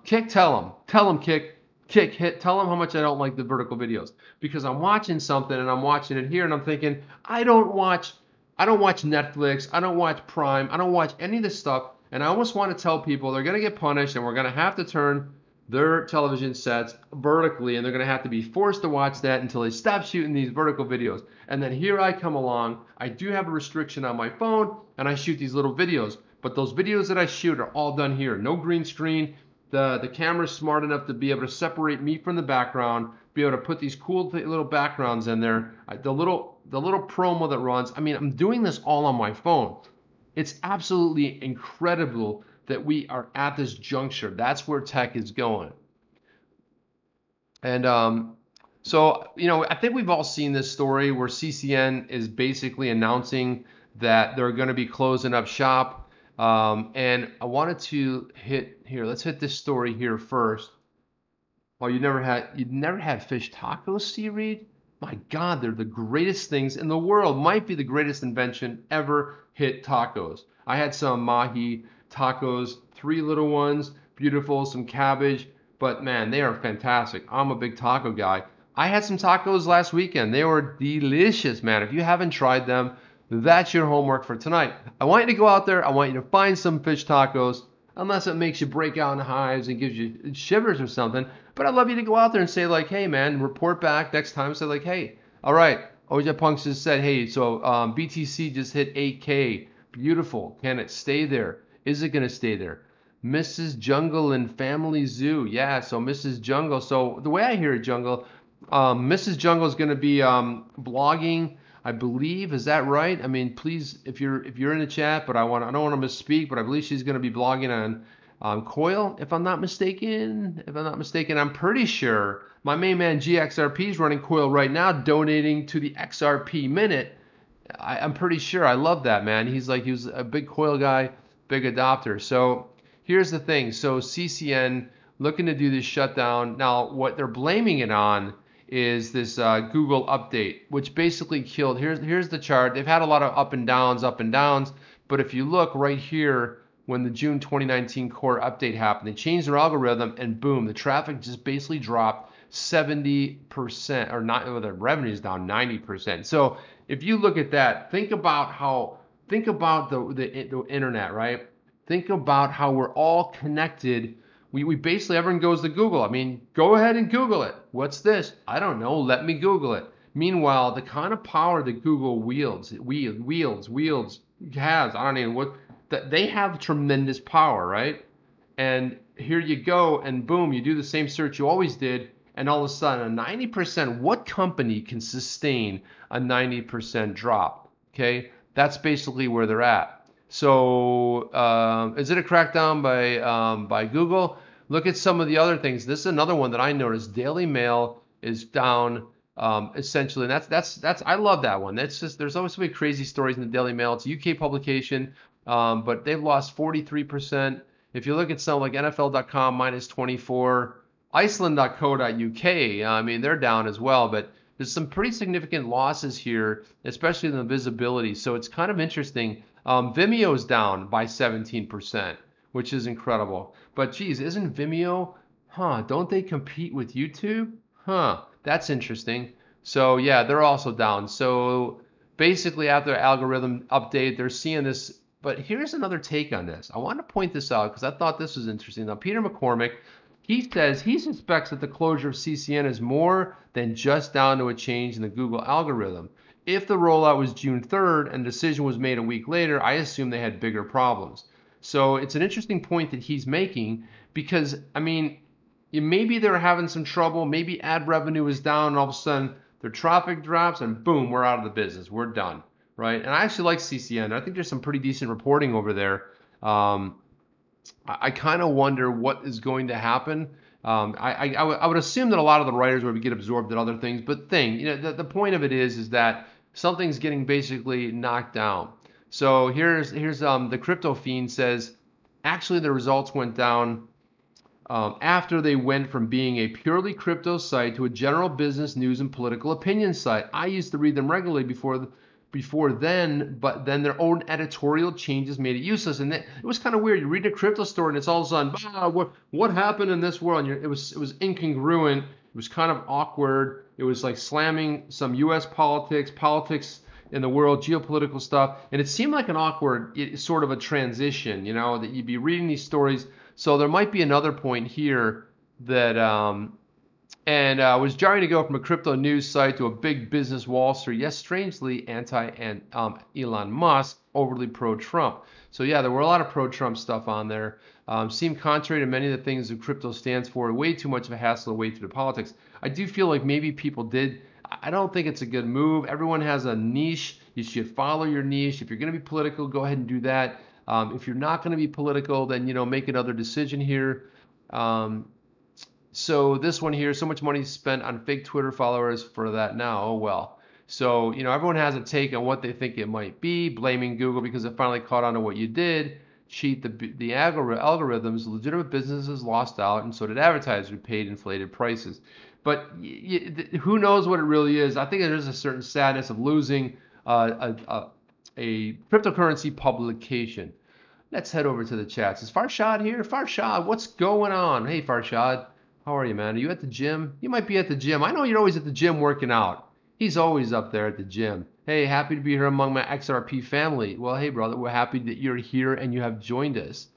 Kick, tell them, Kick, tell them how much I don't like the vertical videos, because I'm watching something and I'm watching it here and I'm thinking, I don't watch Netflix, I don't watch Prime, I don't watch any of this stuff, and I almost want to tell people they're going to get punished and we're going to have to turn their television sets vertically, and they're going to have to be forced to watch that until they stop shooting these vertical videos. And then here I come along, I do have a restriction on my phone, and I shoot these little videos, but those videos that I shoot are all done here. No green screen. The camera's smart enough to be able to separate me from the background, be able to put these cool little backgrounds in there. The little promo that runs. I'm doing this all on my phone. It's absolutely incredible that we are at this juncture. That's where tech is going. And so, I think we've all seen this story where CCN is basically announcing that they're going to be closing up shop. And I wanted to let's hit this story here first. Oh, you never had fish tacos, C. Reed? My God, they're the greatest things in the world. Might be the greatest invention ever hit tacos. I had some mahi tacos, 3 little ones, beautiful, some cabbage, but man, they are fantastic. I'm a big taco guy. I had some tacos last weekend. They were delicious, man. If you haven't tried them, that's your homework for tonight. I want you to go out there. I want you to find some fish tacos, unless it makes you break out in hives and gives you shivers or something. But I'd love you to go out there and say, like, hey, man, report back next time. Say, like, hey, all right, OJ Punks just said, hey, so BTC just hit 8K. Beautiful. Can it stay there? Is it going to stay there? Mrs. Jungle and Family Zoo. Yeah, so Mrs. Jungle. So the way I hear it, Jungle, Mrs. Jungle is going to be blogging, I believe. Is that right? Please, if you're in the chat, but I don't want to misspeak, but I believe she's going to be blogging on Coil, if I'm not mistaken. I'm pretty sure my main man GXRP is running Coil right now, donating to the XRP Minute. I'm pretty sure. I love that, man. He was a big Coil guy, big adopter. So here's the thing. So CCN looking to do this shutdown. Now, what they're blaming it on is this Google update, which basically killed. Here's the chart. They've had a lot of up and downs. But if you look right here, when the June 2019 core update happened, they changed their algorithm, and boom, the traffic just basically dropped 70%, or not. The revenue's down 90%. So if you look at that, think about the internet, right? Think about how we're all connected. We basically, everyone goes to Google. Go ahead and Google it. What's this? I don't know. Let me Google it. Meanwhile, the kind of power that Google wields has, I don't even what, that they have tremendous power, right? And here you go, and boom, you do the same search you always did, and all of a sudden a 90%, what company can sustain a 90% drop? Okay, that's basically where they're at. So is it a crackdown by Google? Look at some of the other things. This is another one that I noticed. Daily Mail is down essentially, and that's I love that one. That's just, there's always so many crazy stories in the Daily Mail. It's a UK publication, but they've lost 43%. If you look at some like NFL.com minus 24, Iceland.co.uk, I mean they're down as well, but there's some pretty significant losses here, especially in the visibility. So it's kind of interesting. Vimeo's down by 17%, which is incredible. But geez, isn't Vimeo? Don't they compete with YouTube? That's interesting. So yeah, they're also down. So basically after the algorithm update, they're seeing this. But here's another take on this. I want to point this out because I thought this was interesting. Now, Peter McCormick, he says he suspects that the closure of CCN is more than just down to a change in the Google algorithm. If the rollout was June 3rd and the decision was made a week later, I assume they had bigger problems. So it's an interesting point that he's making because, I mean, maybe they're having some trouble. Maybe ad revenue is down and all of a sudden their traffic drops and boom, we're out of the business. We're done, right? And I actually like CCN. I think there's some pretty decent reporting over there. I kind of wonder what is going to happen. I would assume that a lot of the writers would get absorbed in other things. But the point of it is that something's getting basically knocked down. So here's the Crypto Fiend says, actually the results went down after they went from being a purely crypto site to a general business, news, and political opinion site. I used to read them regularly before then, but then their own editorial changes made it useless. And it was kind of weird. You read a crypto story and it's all of a sudden, what happened in this world? And it was incongruent. It was kind of awkward. It was like slamming some U.S. politics in the world, geopolitical stuff. And it seemed like an awkward sort of a transition, that you'd be reading these stories. So there might be another point here that was jarring to go from a crypto news site to a big business Wall Street. Yes, strangely anti-Elon Musk, overly pro-Trump. So yeah, there were a lot of pro-Trump stuff on there. Seemed contrary to many of the things that crypto stands for. Way too much of a hassle to wade through the politics. I do feel like maybe people did. I don't think it's a good move. Everyone has a niche. You should follow your niche. If you're going to be political, go ahead and do that. If you're not going to be political, then make another decision here. So this one here, so much money spent on fake Twitter followers for that now. Oh well. So everyone has a take on what they think it might be. Blaming Google because it finally caught on to what you did. Cheat the algorithms. Legitimate businesses lost out, and so did advertisers who paid inflated prices. But who knows what it really is? I think there is a certain sadness of losing a cryptocurrency publication. Let's head over to the chats. Is Farshad here? Farshad, what's going on? Hey, Farshad. How are you, man? Are you at the gym? You might be at the gym. I know you're always at the gym working out. He's always up there at the gym. Hey, happy to be here among my XRP family. Well, hey, brother, we're happy that you're here and you have joined us.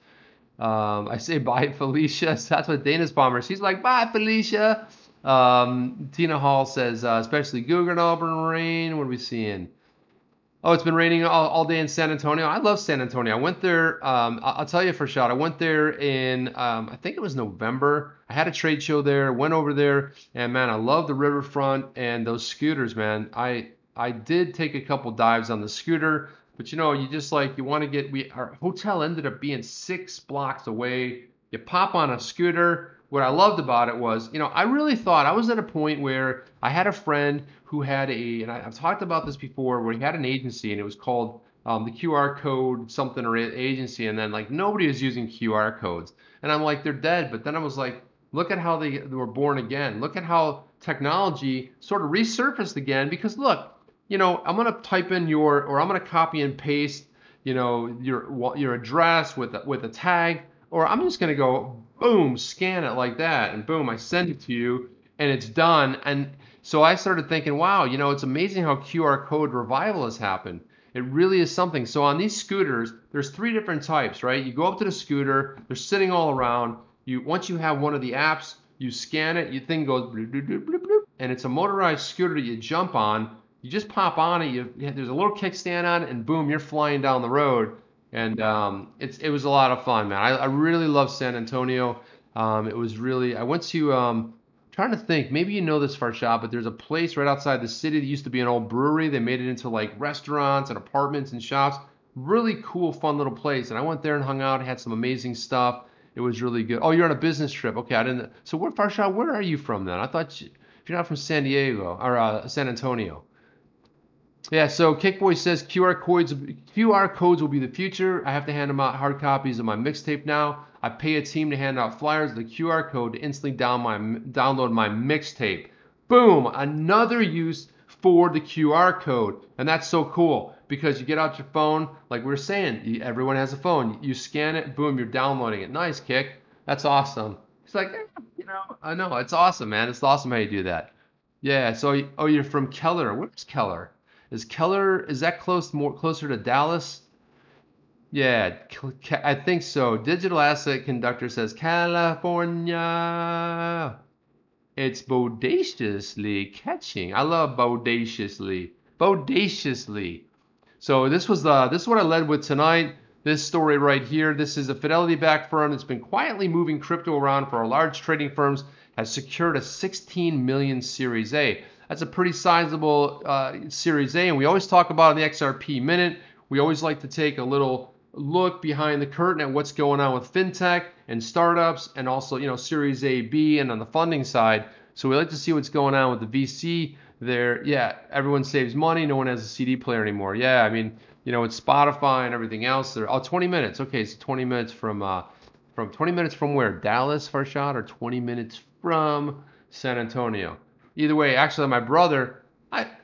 I say bye, Felicia. That's what Dana's Palmer. She's like, bye, Felicia. Tina Hall says, especially Google and Auburn rain. What are we seeing? Oh, it's been raining all day in San Antonio. I love San Antonio. I went there. I'll tell you for sure. I went there in, I think it was November. I had a trade show there. Went over there, and man, I love the riverfront and those scooters, man. I did take a couple dives on the scooter, but you just you want to get. Our hotel ended up being 6 blocks away. You pop on a scooter. What I loved about it was, I really thought I was at a point where I had a friend who had and I've talked about this before, where he had an agency and it was called the QR code something or agency, and then nobody was using QR codes, and I'm like, they're dead. But then I was like, look at how they were born again. Look at how technology sort of resurfaced again. Because look, I'm gonna type in I'm gonna copy and paste, your address with a tag, or I'm just gonna go boom, scan it like that, and boom, I send it to you, and it's done. And so I started thinking, wow, it's amazing how QR code revival has happened. It really is something. So on these scooters, there's 3 different types, right? You go up to the scooter, they're sitting all around. Once you have one of the apps, you scan it, your thing goes bloop, bloop, bloop, bloop, bloop, and it's a motorized scooter that you jump on. You just pop on it. There's a little kickstand on it, and boom, you're flying down the road. And it was a lot of fun, man. I really love San Antonio. It was really. I went to trying trying to think. Maybe you know this Farshad, but there's a place right outside the city that used to be an old brewery. They made it into like restaurants and apartments and shops. Really cool, fun little place. And I went there and hung out. Had some amazing stuff. It was really good. Oh, you're on a business trip. Okay, I didn't. So where, Farshad, where are you from then? I thought if you're not from San Diego or San Antonio. Yeah, so Kickboy says QR codes will be the future. I have to hand them out hard copies of my mixtape now. I pay a team to hand out flyers with the QR code to instantly download my mixtape. Boom, another use for the QR code. And that's so cool because you get out your phone, like we were saying, everyone has a phone. You scan it, boom, you're downloading it. Nice, Kick. That's awesome. It's like, I know, it's awesome, man. It's awesome how you do that. Yeah, so, oh, you're from Keller. Where's Keller? Is that closer to Dallas? Yeah, I think so. Digital Asset Conductor says California. It's bodaciously catching. I love bodaciously. Bodaciously. So this is what I led with tonight. This story right here. This is a Fidelity-backed firm that's been quietly moving crypto around for our large trading firms. Has secured a 16 million Series A. That's a pretty sizable Series A, and we always talk about in the XRP Minute. We always like to take a little look behind the curtain at what's going on with fintech and startups, and also Series A, B, and on the funding side. So we like to see what's going on with the VC there. Yeah, everyone saves money. No one has a CD player anymore. Yeah, I mean, it's Spotify and everything else. 20 minutes. Okay, so 20 minutes from 20 minutes from where? Dallas, Farshad, or 20 minutes from San Antonio? Either way, actually, my brother,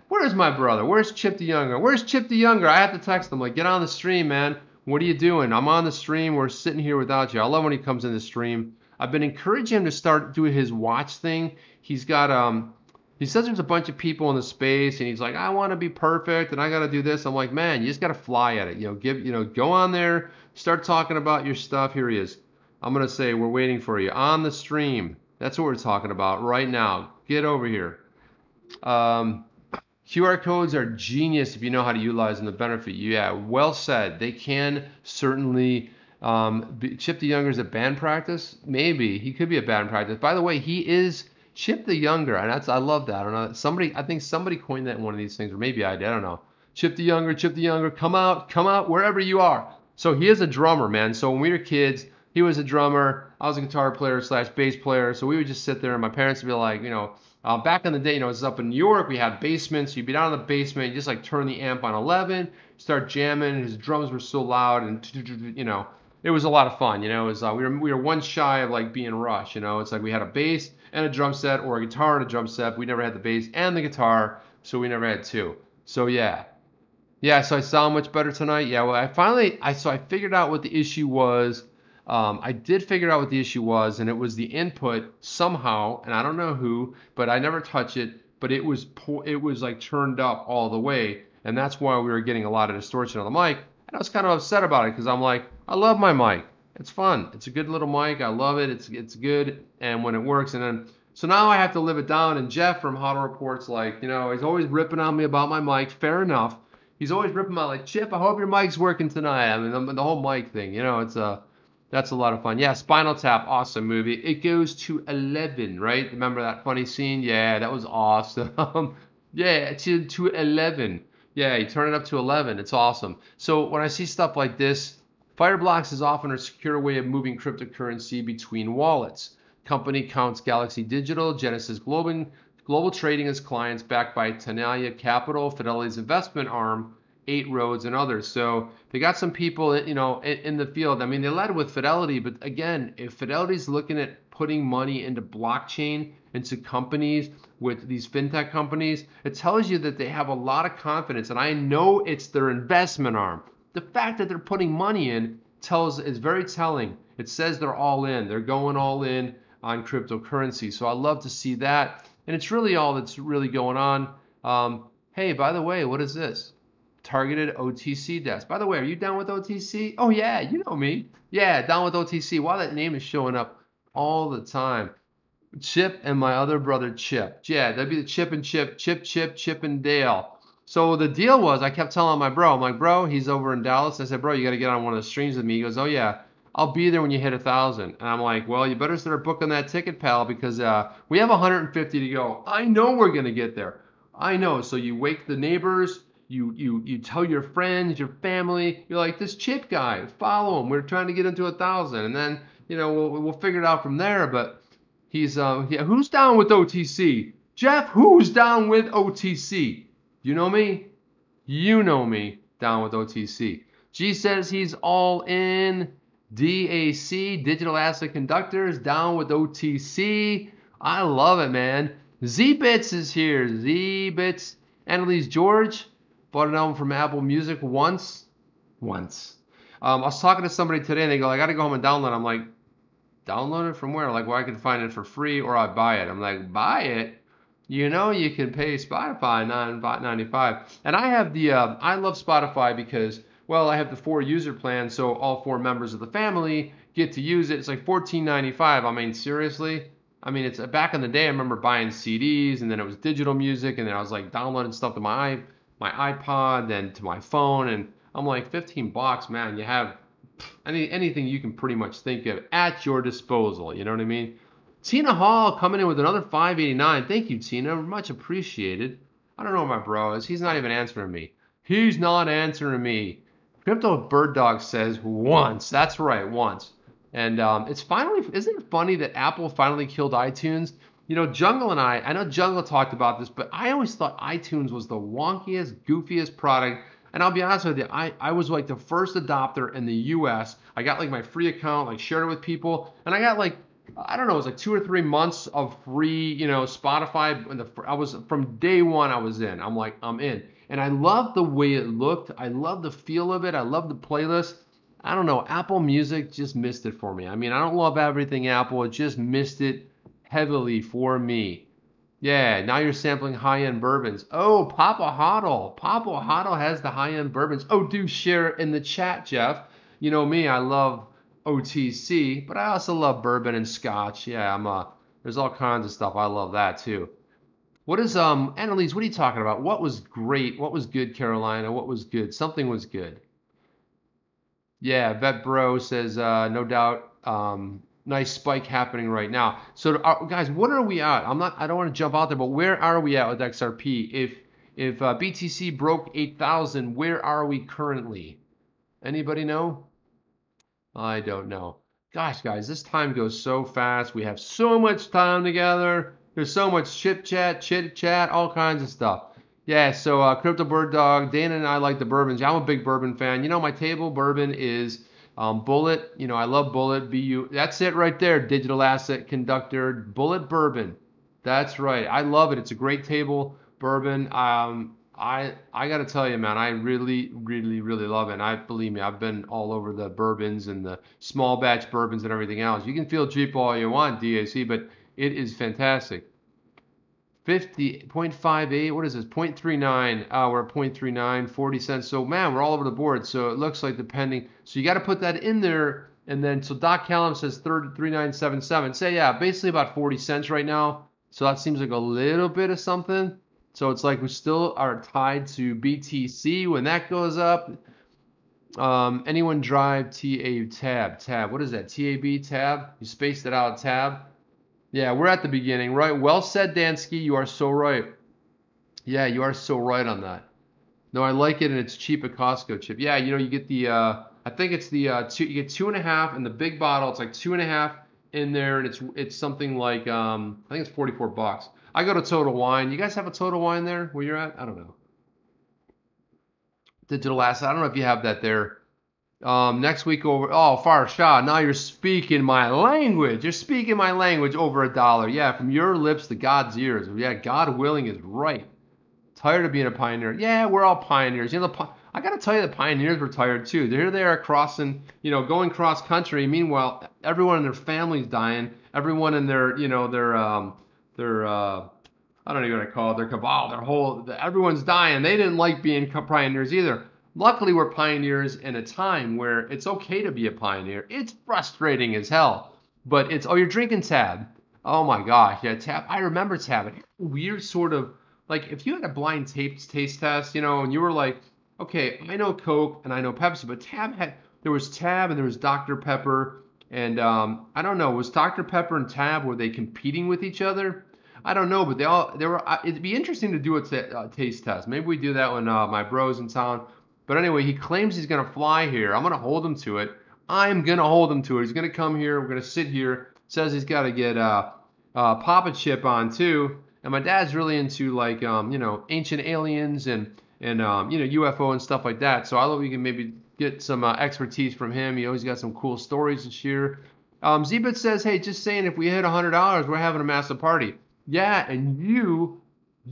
where's my brother? Where's Chip the Younger? Where's Chip the Younger? I have to text him, like, get on the stream, man. What are you doing? I'm on the stream. We're sitting here without you. I love when he comes in the stream. I've been encouraging him to start doing his watch thing. He's got, he says there's a bunch of people in the space, and he's like, I want to be perfect, and I got to do this. I'm like, man, you just got to fly at it. Go on there, start talking about your stuff. Here he is. I'm going to say, we're waiting for you on the stream. That's what we're talking about right now. Get over here. QR codes are genius if you know how to utilize them to benefit you. Yeah, well said. They can certainly. Chip the Younger is a band practice? Maybe. He could be a band practice. By the way, he is Chip the Younger, and I love that. I don't know. I think somebody coined that in one of these things, or maybe I did. I don't know. Chip the Younger, come out wherever you are. So he is a drummer, man. So when we were kids, he was a drummer. I was a guitar player / bass player. So we would just sit there, and my parents would be like, back in the day, it was up in New York. We had basements. You'd be down in the basement, you just like turn the amp on 11, start jamming. His drums were so loud, and it was a lot of fun. It was we were one shy of like being Rush. It's like we had a bass and a drum set, or a guitar and a drum set. We never had the bass and the guitar, so we never had two. So yeah. So I sound much better tonight. Yeah. Well, I figured out what the issue was. I did figure out what the issue was, and it was the input somehow, and I don't know who, but I never touched it, but it was like turned up all the way, and that's why we were getting a lot of distortion on the mic, and I was kind of upset about it, because I'm like, I love my mic. It's fun. It's a good little mic. I love it. It's good, and when it works, and then, so now I have to live it down, and Jeff from Huddle Report's like, he's always ripping on me about my mic. Fair enough. He's always ripping on like, Chip, I hope your mic's working tonight. I mean, the whole mic thing, that's a lot of fun. Yeah, Spinal Tap, awesome movie. It goes to 11, right? Remember that funny scene? Yeah, that was awesome. Yeah, to 11. Yeah, you turn it up to 11. It's awesome. So when I see stuff like this, Fireblocks is often a secure way of moving cryptocurrency between wallets. Company counts Galaxy Digital, Genesis Global Trading as clients, backed by Tenaya Capital, Fidelity's investment arm, 8 Roads, and others. So they got some people, in the field. I mean, they led with Fidelity, but again, if Fidelity's looking at putting money into blockchain, into companies with these fintech companies, it tells you that they have a lot of confidence, and I know it's their investment arm. The fact that they're putting money in is very telling. It says they're all in. They're going all in on cryptocurrency. So I love to see that, and it's really all that's really going on. Hey, by the way, what is this? Targeted OTC desk. By the way, are you down with OTC? Oh yeah, you know me. Yeah, down with OTC. Wow, that name is showing up all the time. Chip and my other brother Chip. Yeah, that'd be the Chip and Dale. So the deal was, I kept telling my bro, I'm like, bro, he's over in Dallas. I said, bro, you got to get on one of the streams with me. He goes, oh yeah, I'll be there when you hit 1,000. And I'm like, well, you better start booking that ticket, pal, because we have 150 to go. I know we're gonna get there. I know. So you wake the neighbors. You tell your friends, your family. You're like, this Chip guy, follow him. We're trying to get into 1,000, and then we'll figure it out from there. But he's yeah. Who's down with OTC? Jeff, who's down with OTC? You know me. You know me. Down with OTC. G says he's all in. DAC, digital asset conductors, down with OTC. I love it, man. Z-Bits is here. Z-Bits. Annalise George bought an album from Apple Music once. I was talking to somebody today, and they go, I got to go home and download it. I'm like, download it from where? Like, well, I can find it for free, or I buy it. I'm like, buy it? You know you can pay Spotify $9.95. And I have the, I love Spotify because, well, I have the 4 user plan, so all 4 members of the family get to use it. It's like $14.95. I mean, seriously? I mean, it's back in the day, I remember buying CDs, and then it was digital music, and then I was like downloading stuff to my iPod, then to my phone, and I'm like, $15, man, you have anything you can pretty much think of at your disposal. You know what I mean? Tina Hall coming in with another $5.89. Thank you, Tina. Much appreciated. I don't know where my bro is. He's not even answering me. He's not answering me. Crypto Bird Dog says once. That's right, once. And it's finally, isn't it funny that Apple finally killed iTunes? You know, Jungle and I know Jungle talked about this, but I always thought iTunes was the wonkiest, goofiest product. And I'll be honest with you, I was like the first adopter in the US. I got like my free account, like shared it with people. And I got like, I don't know, it was like 2 or 3 months of free, Spotify. I was, from day one, I was in. I'm like, I'm in. And I loved the way it looked. I loved the feel of it. I loved the playlist. I don't know, Apple Music just missed it for me. I mean, I don't love everything Apple. It just missed it heavily for me. Yeah, now you're sampling high-end bourbons. Oh, Papa Hoddle. Papa Hoddle has the high-end bourbons. Oh, do share it in the chat, Jeff. You know me, I love OTC, but I also love bourbon and scotch. Yeah, there's all kinds of stuff. I love that too. What is Annalise, what are you talking about? What was great? What was good, Carolina? What was good? Something was good. Yeah, Vet Bro says no doubt nice spike happening right now. So guys, what are we at? I don't want to jump out there, but where are we at with XRP? If BTC broke 8,000, where are we currently? Anybody know? I don't know. Gosh, guys, this time goes so fast. We have so much time together. There's so much chit chat, all kinds of stuff. Yeah, so Crypto Bird Dog, Dana and I like the bourbons. Yeah, I'm a big bourbon fan. You know, my table bourbon is Bullet. You know, I love Bullet. That's it right there. Digital asset conductor, Bullet bourbon. That's right. I love it. It's a great table bourbon. I got to tell you, man, I really, really, really love it. And believe me, I've been all over the bourbons and the small batch bourbons and everything else. You can feel cheap all you want, DAC, but it is fantastic. 50.58, what is this? 0.39. We're at 0.39, 40 cents. So, man, we're all over the board. So it looks like depending. So you got to put that in there. And then, so Doc Callum says 39.77. Say, yeah, basically about 40 cents right now. So that seems like a little bit of something. So it's like we still are tied to BTC when that goes up. Anyone drive tab? What is that? TAB tab? You spaced it out, tab. Yeah, we're at the beginning, right? Well said, Dansky. You are so right. Yeah, you are so right on that. No, I like it, and it's cheap at Costco, Chip. Yeah, you know, you get the, I think it's the, you get 2.5 in the big bottle. It's like 2.5 in there, and it's something like, I think it's $44. I go to Total Wine. You guys have a Total Wine there where you're at? I don't know. Digital asset. I don't know if you have that there. Next week over. Oh, Farshad. Now you're speaking my language. You're speaking my language over $1. Yeah, from your lips to God's ears. Yeah, God willing is right. Tired of being a pioneer. Yeah, we're all pioneers. You know, I gotta tell you, the pioneers were tired too. Here they are crossing, going cross country. Meanwhile, everyone in their family's dying. Everyone in their, I don't know what I call it, their cabal, everyone's dying. They didn't like being pioneers either. Luckily, we're pioneers in a time where it's okay to be a pioneer. It's frustrating as hell, but you're drinking Tab. Oh my gosh, yeah, Tab. I remember Tab. Weird sort of, like if you had a blind taste test, and you were like, okay, I know Coke and I know Pepsi, but Tab there was Tab and there was Dr. Pepper. And I don't know, was Dr. Pepper and Tab, were they competing with each other? I don't know, but they were. It'd be interesting to do a taste test. Maybe we do that when my bro's in town. But anyway, he claims he's gonna fly here. I'm gonna hold him to it. I'm gonna hold him to it. He's gonna come here. We're gonna sit here. Says he's got to get Papa Chip on too. And my dad's really into like ancient aliens and UFO and stuff like that. So I thought we can maybe get some expertise from him. He always got some cool stories to share. Zbit says, hey, just saying, if we hit $100, we're having a massive party. Yeah, and you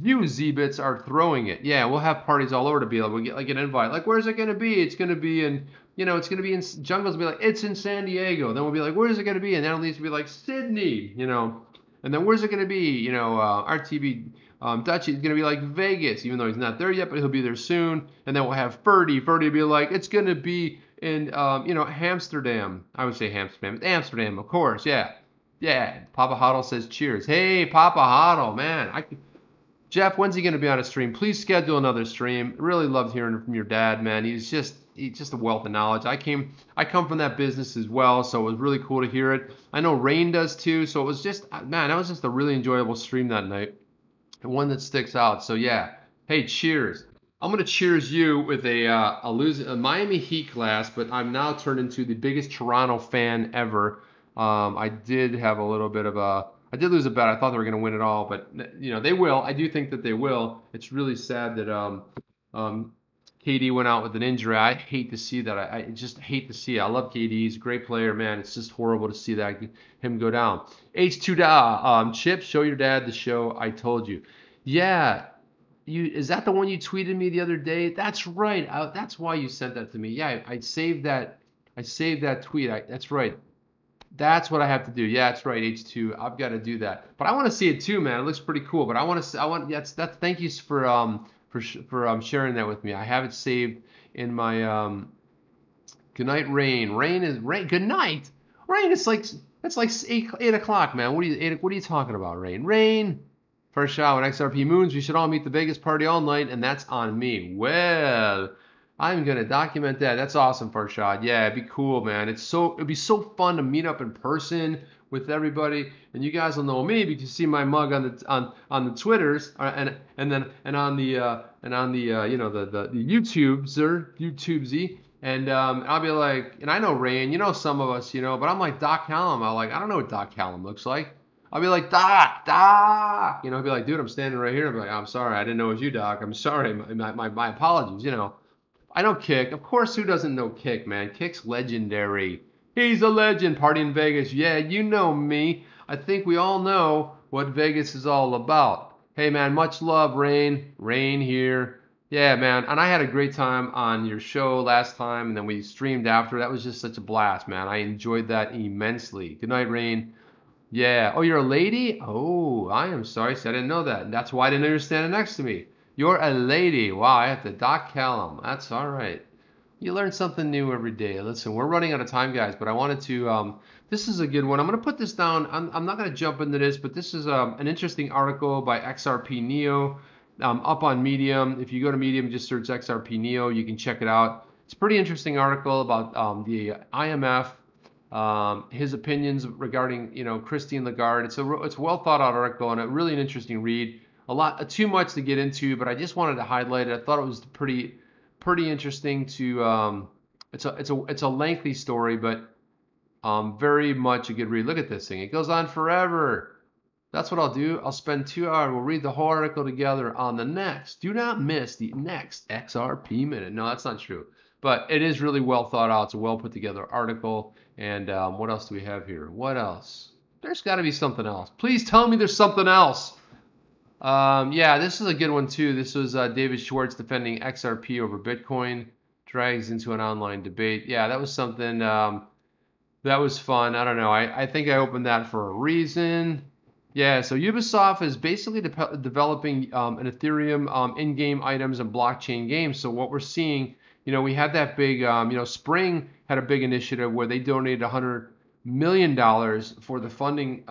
Z-Bits are throwing it. Yeah, we'll have parties all over to be able to get like an invite. Like, where's it going to be? It's going to be in, it's going to be in, Jungles will be like, it's in San Diego. Then we'll be like, where's it going to be? And then it'll need to be like, Sydney, And then where's it going to be? RTB Dutch is going to be like Vegas, even though he's not there yet, but he'll be there soon. And then we'll have Ferdy. Ferdy will be like, it's going to be in, Amsterdam. I would say Amsterdam. Amsterdam, of course, yeah. Yeah, Papa Huddle says cheers. Hey, Papa Huddle, man. Jeff, when's he going to be on a stream? Please schedule another stream. Really loved hearing from your dad, man. He's just a wealth of knowledge. I come from that business as well, so it was really cool to hear it. I know Rain does too, so it was just, man, that was just a really enjoyable stream that night, and one that sticks out. So yeah, hey, cheers. I'm gonna cheers you with a Miami Heat glass, but I'm now turned into the biggest Toronto fan ever. I did have a little bit of I did lose a bet. I thought they were going to win it all, but they will. I do think that they will. It's really sad that KD went out with an injury. I hate to see that. I just hate to see it. I love KD. He's a great player, man. It's just horrible to see that him go down. H2 Chip, show your dad the show I told you. Yeah. Is that the one you tweeted me the other day? That's right. That's why you sent that to me. Yeah, I saved that. I saved that tweet. That's right. That's what I have to do. Yeah, that's right, H2. I've got to do that. But I want to see it too, man. It looks pretty cool. But thank you for sharing that with me. I have it saved in my good night, Rain. Rain. Good night, Rain. It's like 8 o'clock, man. What are you talking about, Rain? Rain. First shot when XRP moons. We should all meet the Vegas party all night, and that's on me. Well, I'm gonna document that. That's awesome, First Shot. Yeah, it'd be cool, man. It'd be so fun to meet up in person with everybody, and you guys will know me because you see my mug on the Twitters and on the YouTubes, and I'll be like, and I know Rain, some of us, but I'm like Doc Callum. I don't know what Doc Callum looks like. I'll be like, Doc, I'll be like, dude, I'm standing right here. I'll be like, I'm sorry, I didn't know it was you, Doc. I'm sorry, my apologies, I know Kick. Of course, who doesn't know Kick, man? Kick's legendary. He's a legend. Party in Vegas. Yeah, you know me. I think we all know what Vegas is all about. Hey, man, much love, Rain. Rain here. Yeah, man. And I had a great time on your show last time, and then we streamed after. That was just such a blast, man. I enjoyed that immensely. Good night, Rain. Yeah. Oh, you're a lady? Oh, I am sorry. I didn't know that. That's why I didn't know you're standing next to me. You're a lady. Wow, I have to Doc Callum. That's all right. You learn something new every day. Listen, we're running out of time, guys, but I wanted to, this is a good one. I'm going to put this down. I'm not going to jump into this, but this is an interesting article by XRP NEO up on Medium. If you go to Medium, just search XRP NEO. You can check it out. It's a pretty interesting article about the IMF, his opinions regarding, Christine Lagarde. It's a well thought out article and really an interesting read. A lot too much to get into, but I just wanted to highlight it. I thought it was pretty interesting to it's a lengthy story, but very much a good read. Look at this thing. It goes on forever. That's what I'll do. I'll spend 2 hours. We'll read the whole article together on the next. Do not miss the next XRP Minute. No, that's not true. But it is really well thought out. It's a well put together article. And what else do we have here? What else? There's got to be something else. Please tell me there's something else. Yeah, this is a good one too. This was David Schwartz defending XRP over Bitcoin, drags into an online debate. Yeah, that was something that was fun. I don't know. I think I opened that for a reason. Yeah, so Ubisoft is basically developing an Ethereum in-game items and blockchain games. So what we're seeing, we had that big, Spring had a big initiative where they donated $100 million for the funding,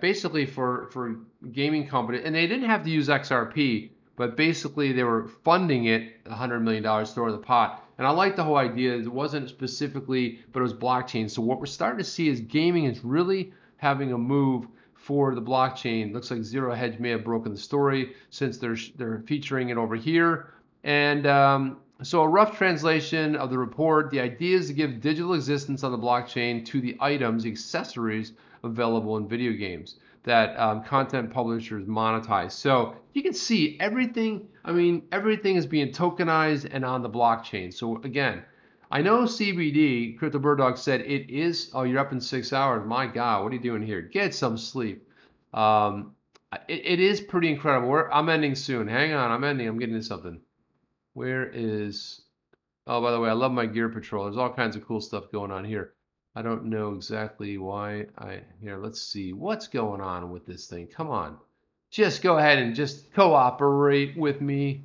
basically for gaming companies, and they didn't have to use XRP, but basically they were funding it $100 million toward the pot, And I like the whole idea. It wasn't specifically, but it was blockchain. So what we're starting to see is gaming is really having a move for the blockchain. Looks like Zero Hedge may have broken the story since they're featuring it over here. And so a rough translation of the report, the idea is to give digital existence on the blockchain to the items, the accessories available in video games that content publishers monetize. So you can see everything, I mean, everything is being tokenized and on the blockchain. So again, I know CBD, Crypto Bird Dog said it is, oh, you're up in 6 hours. My God, what are you doing here? Get some sleep. It is pretty incredible. I'm ending soon. Hang on, I'm ending. I'm getting to something. Where is, oh, by the way, I love my Gear Patrol. There's all kinds of cool stuff going on here. I don't know exactly why here, let's see what's going on with this thing. Come on, just go ahead and just cooperate with me.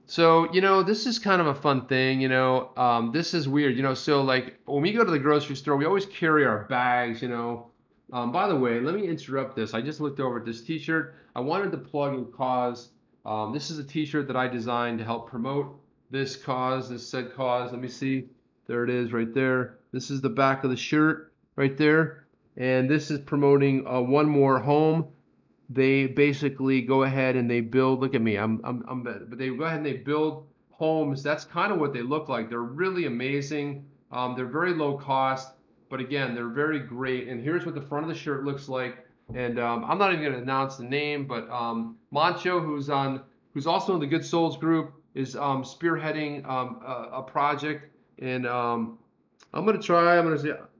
So, this is kind of a fun thing, this is weird, so like when we go to the grocery store, we always carry our bags, by the way, let me interrupt this. I just looked over at this t-shirt. I wanted to plug in cause. This is a t-shirt that I designed to help promote this cause, this said cause. Let me see. There it is right there. This is the back of the shirt right there. And this is promoting One More Home. They basically go ahead and they build, look at me, but they go ahead and they build homes. That's kind of what they look like. They're really amazing. They're very low cost, but again, they're very great. And here's what the front of the shirt looks like. And I'm not even going to announce the name, but Mancho, who's also in the Good Souls group, is spearheading a project. And I'm going to say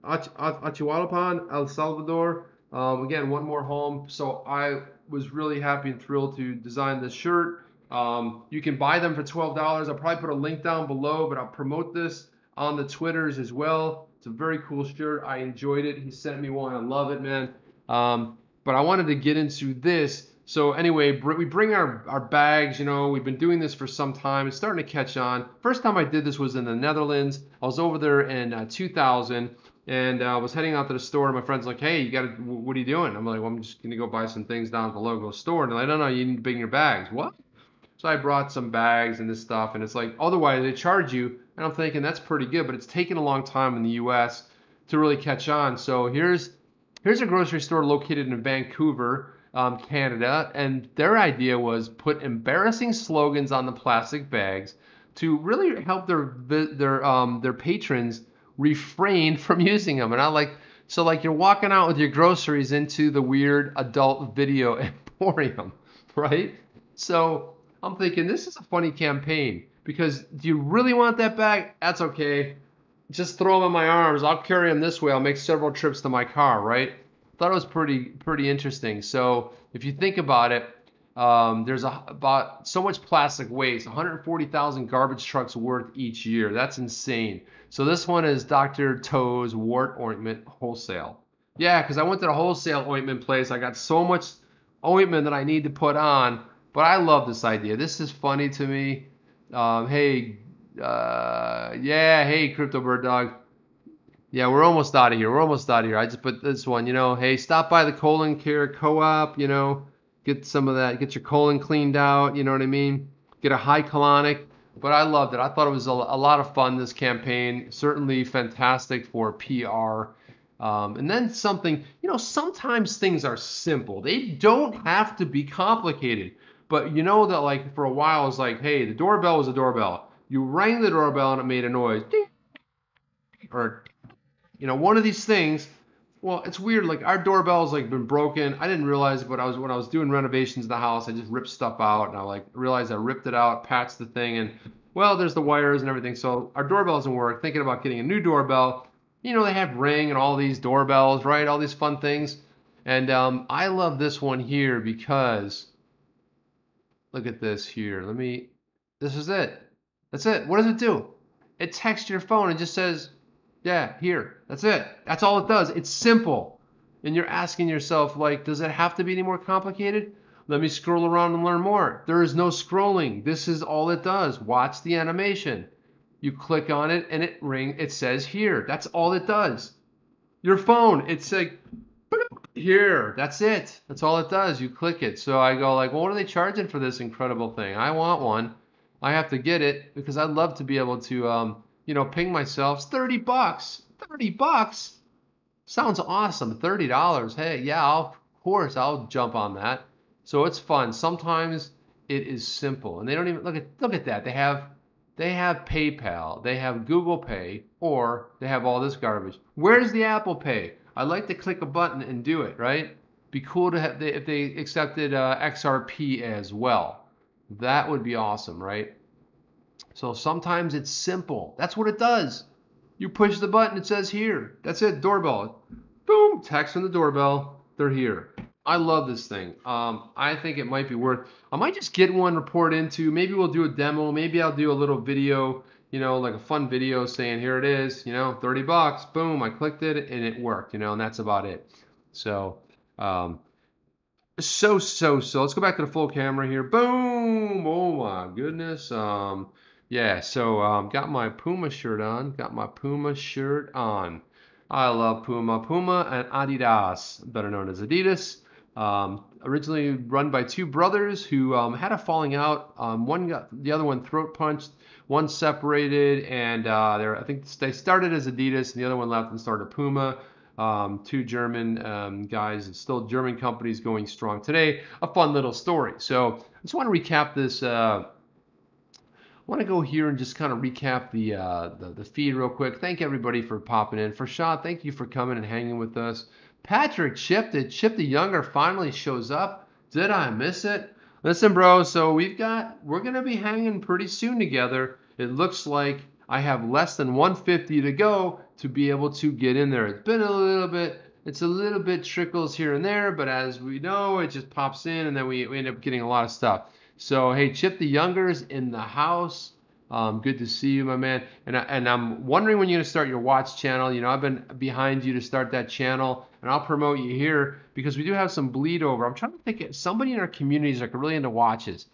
Achihualapan, El Salvador. Again, One More Home. So I was really happy and thrilled to design this shirt. You can buy them for $12. I'll probably put a link down below, but I'll promote this on the Twitters as well. It's a very cool shirt. I enjoyed it. He sent me one. I love it, man. But I wanted to get into this. So anyway, we bring our bags, we've been doing this for some time. It's starting to catch on. First time I did this was in the Netherlands. I was over there in 2000. And I was heading out to the store, and my friend's like, hey, what are you doing? I'm like, well, I'm just going to go buy some things down at the local store. And they're like, no, you need to bring your bags. What? So I brought some bags and this stuff, and it's like, otherwise they charge you. And I'm thinking that's pretty good, but it's taken a long time in the U.S. to really catch on. So here's a grocery store located in Vancouver, Canada, and their idea was put embarrassing slogans on the plastic bags to really help their patrons refrain from using them. And so like you're walking out with your groceries into the weird adult video emporium, right? So I'm thinking this is a funny campaign, because do you really want that bag? That's okay. Just throw them in my arms. I'll carry them this way. I'll make several trips to my car, right? Thought it was pretty interesting. So if you think about it, there's about so much plastic waste, 140,000 garbage trucks worth each year. That's insane. So this one is Dr. Toe's Wart Ointment Wholesale. Yeah, because I went to the wholesale ointment place. I got so much ointment that I need to put on, but I love this idea. This is funny to me. Hey, Crypto Bird Dog. Yeah, we're almost out of here. I just put this one, hey, stop by the colon care co-op, get some of that, get your colon cleaned out, you know what I mean? Get a high colonic. But I loved it. I thought it was a lot of fun, this campaign. Certainly fantastic for PR. And then something, sometimes things are simple. They don't have to be complicated. But that like for a while it was like, hey, the doorbell was a doorbell. You rang the doorbell and it made a noise. Ding. Or, one of these things. Well, it's weird. Like our doorbell's like been broken. I didn't realize, but when I was doing renovations in the house, I just ripped stuff out, and I realized I ripped it out, patched the thing, and well, there's the wires and everything. So our doorbell doesn't work. Thinking about getting a new doorbell. They have Ring and all these doorbells, right? All these fun things. And I love this one here because look at this here. This is it. That's it. What does it do? It texts your phone and just says, yeah, here. That's it. That's all it does. It's simple. And you're asking yourself, like, does it have to be any more complicated? Let me scroll around and learn more. There is no scrolling. This is all it does. Watch the animation. You click on it and it says here. That's all it does. Your phone, it's like, here. That's it. That's all it does. You click it. So I go like, well, what are they charging for this incredible thing? I want one. I have to get it because I'd love to be able to, you know, ping myself. It's 30 bucks. 30 bucks. Sounds awesome. $30. Hey, yeah, of course I'll jump on that. So it's fun. Sometimes it is simple, and they don't even look at that. They have PayPal, they have Google Pay, or they have all this garbage. Where's the Apple Pay? I'd like to click a button and do it, right? Be cool to have if they accepted XRP as well. That would be awesome, right? So sometimes it's simple. That's what it does. You push the button, it says here. That's it, doorbell. Boom, text from the doorbell. They're here. I love this thing. I think it might be worth. I might just get one, report into. Maybe we'll do a demo. Maybe I'll do a little video, you know, like a fun video saying here it is, you know, 30 bucks. Boom, I clicked it and it worked, you know, and that's about it. So, um, so let's go back to the full camera here. Boom! Oh my goodness. Yeah, so got my Puma shirt on. Got my Puma shirt on. I love Puma. Puma and Adidas, better known as Adidas. Originally run by two brothers who had a falling out. One got the other one throat punched. One separated, and I think they started as Adidas, and the other one left and started Puma. Two German guys, still German companies going strong today. A fun little story. So I just want to recap this. I want to go here and just kind of recap the feed real quick. Thank everybody for popping in. For Shaw, thank you for coming and hanging with us. Patrick, Chip the Younger finally shows up. Did I miss it? Listen, bro. So we're gonna be hanging pretty soon together. It looks like I have less than 150 to go to be able to get in there. It's a little bit trickles here and there, but as we know, it just pops in and then we end up getting a lot of stuff. So, hey, Chip the Younger's in the house. Good to see you, my man. And I'm wondering when you're going to start your watch channel. You know, I've been behind you to start that channel, and I'll promote you here because we do have some bleed over. I'm trying to think of somebody in our communities that are really into watches.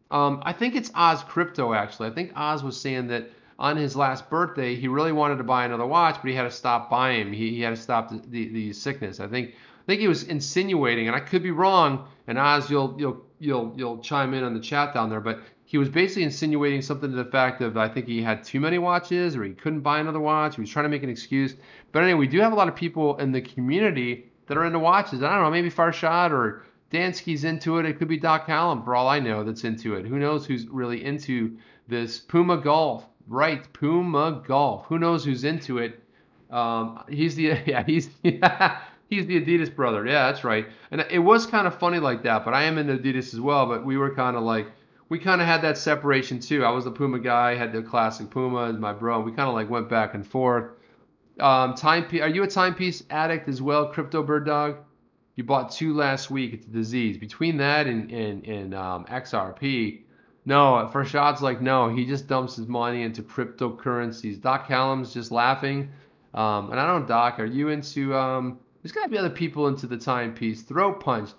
I think it's Oz Crypto, actually. I think Oz was saying that on his last birthday, he really wanted to buy another watch, but he had to stop buying. He had to stop the sickness. I think he was insinuating, and I could be wrong. And Oz, you'll chime in on the chat down there, but he was basically insinuating something to the fact of I think he had too many watches or he couldn't buy another watch. He was trying to make an excuse. But anyway, we do have a lot of people in the community that are into watches. I don't know, maybe Farshad or Dansky's into it. It could be Doc Callum, for all I know, that's into it. Who knows who's really into this Puma Golf? Right, Puma Golf. Who knows who's into it? He's the he's the Adidas brother. Yeah, that's right. And it was kind of funny like that. But I am into Adidas as well. But we were kind of like we kind of had that separation too. I was the Puma guy, had the classic Puma, my bro. We kind of like went back and forth. Are you a timepiece addict as well, Crypto Bird Dog? You bought two last week. It's a disease. Between that and XRP, no. For shots like no, he just dumps his money into cryptocurrencies. Doc Callum's just laughing. And I don't know, Doc, are you into? There's got to be other people into the timepiece. Throat punch,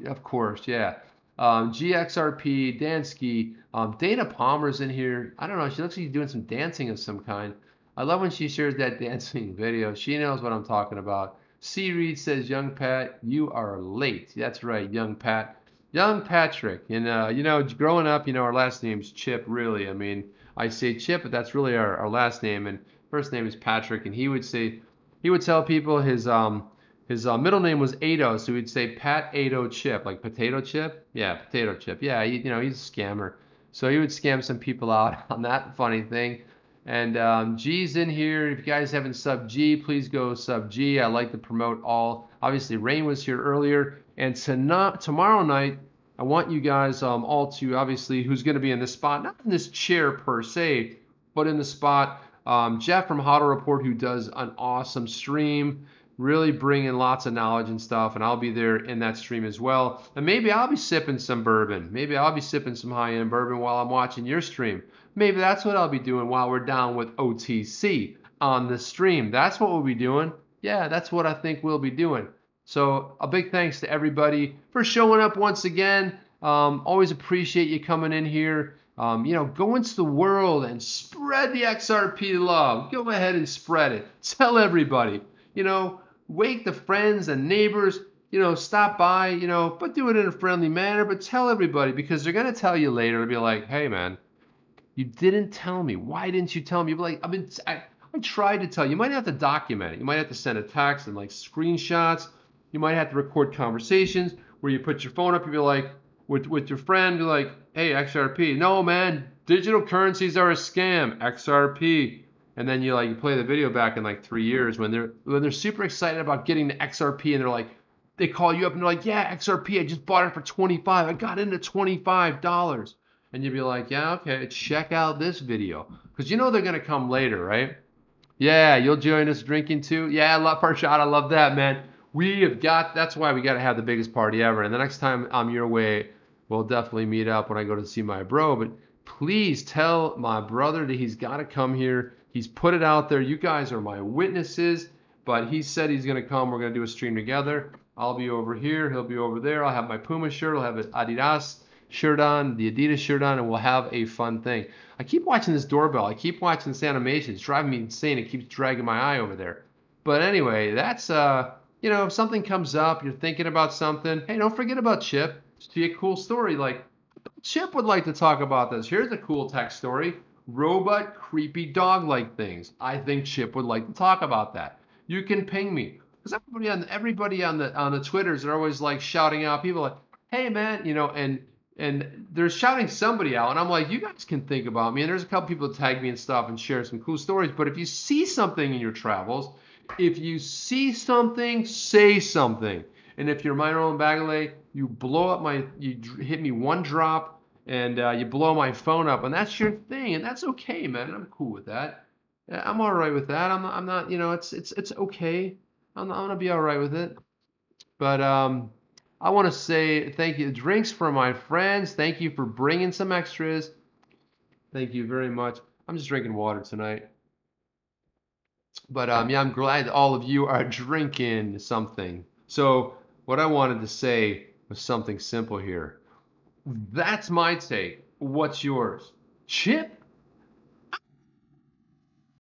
of course, yeah. GXRP, Dansky, Dana Palmer's in here. I don't know. She looks like she's doing some dancing of some kind. I love when she shares that dancing video. She knows what I'm talking about. C. Reed says, "Young Pat, you are late." That's right, Young Pat. Young Patrick. And, you know, growing up, you know, our last name's Chip, really. I mean, I say Chip, but that's really our last name. And first name is Patrick. And he would tell people his middle name was Ado, so he'd say Pat Ado Chip, like potato chip. Yeah, potato chip. Yeah, you know, he's a scammer. So he would scam some people out on that funny thing. And G's in here. If you guys haven't sub G, please go sub G. I like to promote all. Obviously, Rain was here earlier. And tomorrow night, I want you guys all to, obviously, who's going to be in this spot, not in this chair per se, but in the spot. Jeff from Hodl Report, who does an awesome stream, really bringing lots of knowledge and stuff. And I'll be there in that stream as well. And maybe I'll be sipping some bourbon. Maybe I'll be sipping some high-end bourbon while I'm watching your stream. Maybe that's what I'll be doing while we're down with OTC on the stream. That's what we'll be doing. Yeah, that's what I think we'll be doing. So a big thanks to everybody for showing up once again. Always appreciate you coming in here. You know, go into the world and spread the XRP love. Go ahead and spread it. Tell everybody. You know, wake the friends and neighbors. You know, stop by. You know, but do it in a friendly manner. But tell everybody because they're gonna tell you later. They'll be like, "Hey, man. You didn't tell me. Why didn't you tell me? You'd be like, I tried to tell you. You might have to document it. You might have to send a text and like screenshots. You might have to record conversations where you put your phone up. You'd be like, with your friend, you're like, hey, XRP. No, man, digital currencies are a scam. XRP. And then you play the video back in like 3 years when they're super excited about getting the XRP and they're like, they call you up and they're like, yeah, XRP, I just bought it for 25. I got into $25. And you'd be like, yeah, okay, check out this video. Because you know they're going to come later, right? Yeah, you'll join us drinking too? Yeah, Parshad, I love that, man. That's why we got to have the biggest party ever. And the next time I'm your way, we'll definitely meet up when I go to see my bro. But please tell my brother that he's got to come here. He's put it out there. You guys are my witnesses. But he said he's going to come. We're going to do a stream together. I'll be over here. He'll be over there. I'll have my Puma shirt. I'll have an Adidas shirt on, the Adidas shirt on, and we'll have a fun thing. I keep watching this doorbell. I keep watching this animation. It's driving me insane. It keeps dragging my eye over there. But anyway, that's, if something comes up, you're thinking about something, hey, don't forget about Chip. It's a cool story. Like, Chip would like to talk about this. Here's a cool tech story. Robot, creepy dog-like things. I think Chip would like to talk about that. You can ping me. Because everybody on the Twitters are always like shouting out people like, hey man, and they're shouting somebody out, and I'm like, you guys can think about me. And there's a couple people that tag me and stuff and share some cool stories. But if you see something in your travels, if you see something, say something. And if you're Myron Bagalay, you hit me one drop and you blow my phone up, and that's your thing, and that's okay, man. I'm cool with that. I'm all right with that. I'm not, it's okay. I'm gonna be all right with it. But I want to say thank you. Drinks for my friends. Thank you for bringing some extras. Thank you very much. I'm just drinking water tonight. But yeah, I'm glad all of you are drinking something. So what I wanted to say was something simple here. That's my take. What's yours? Chip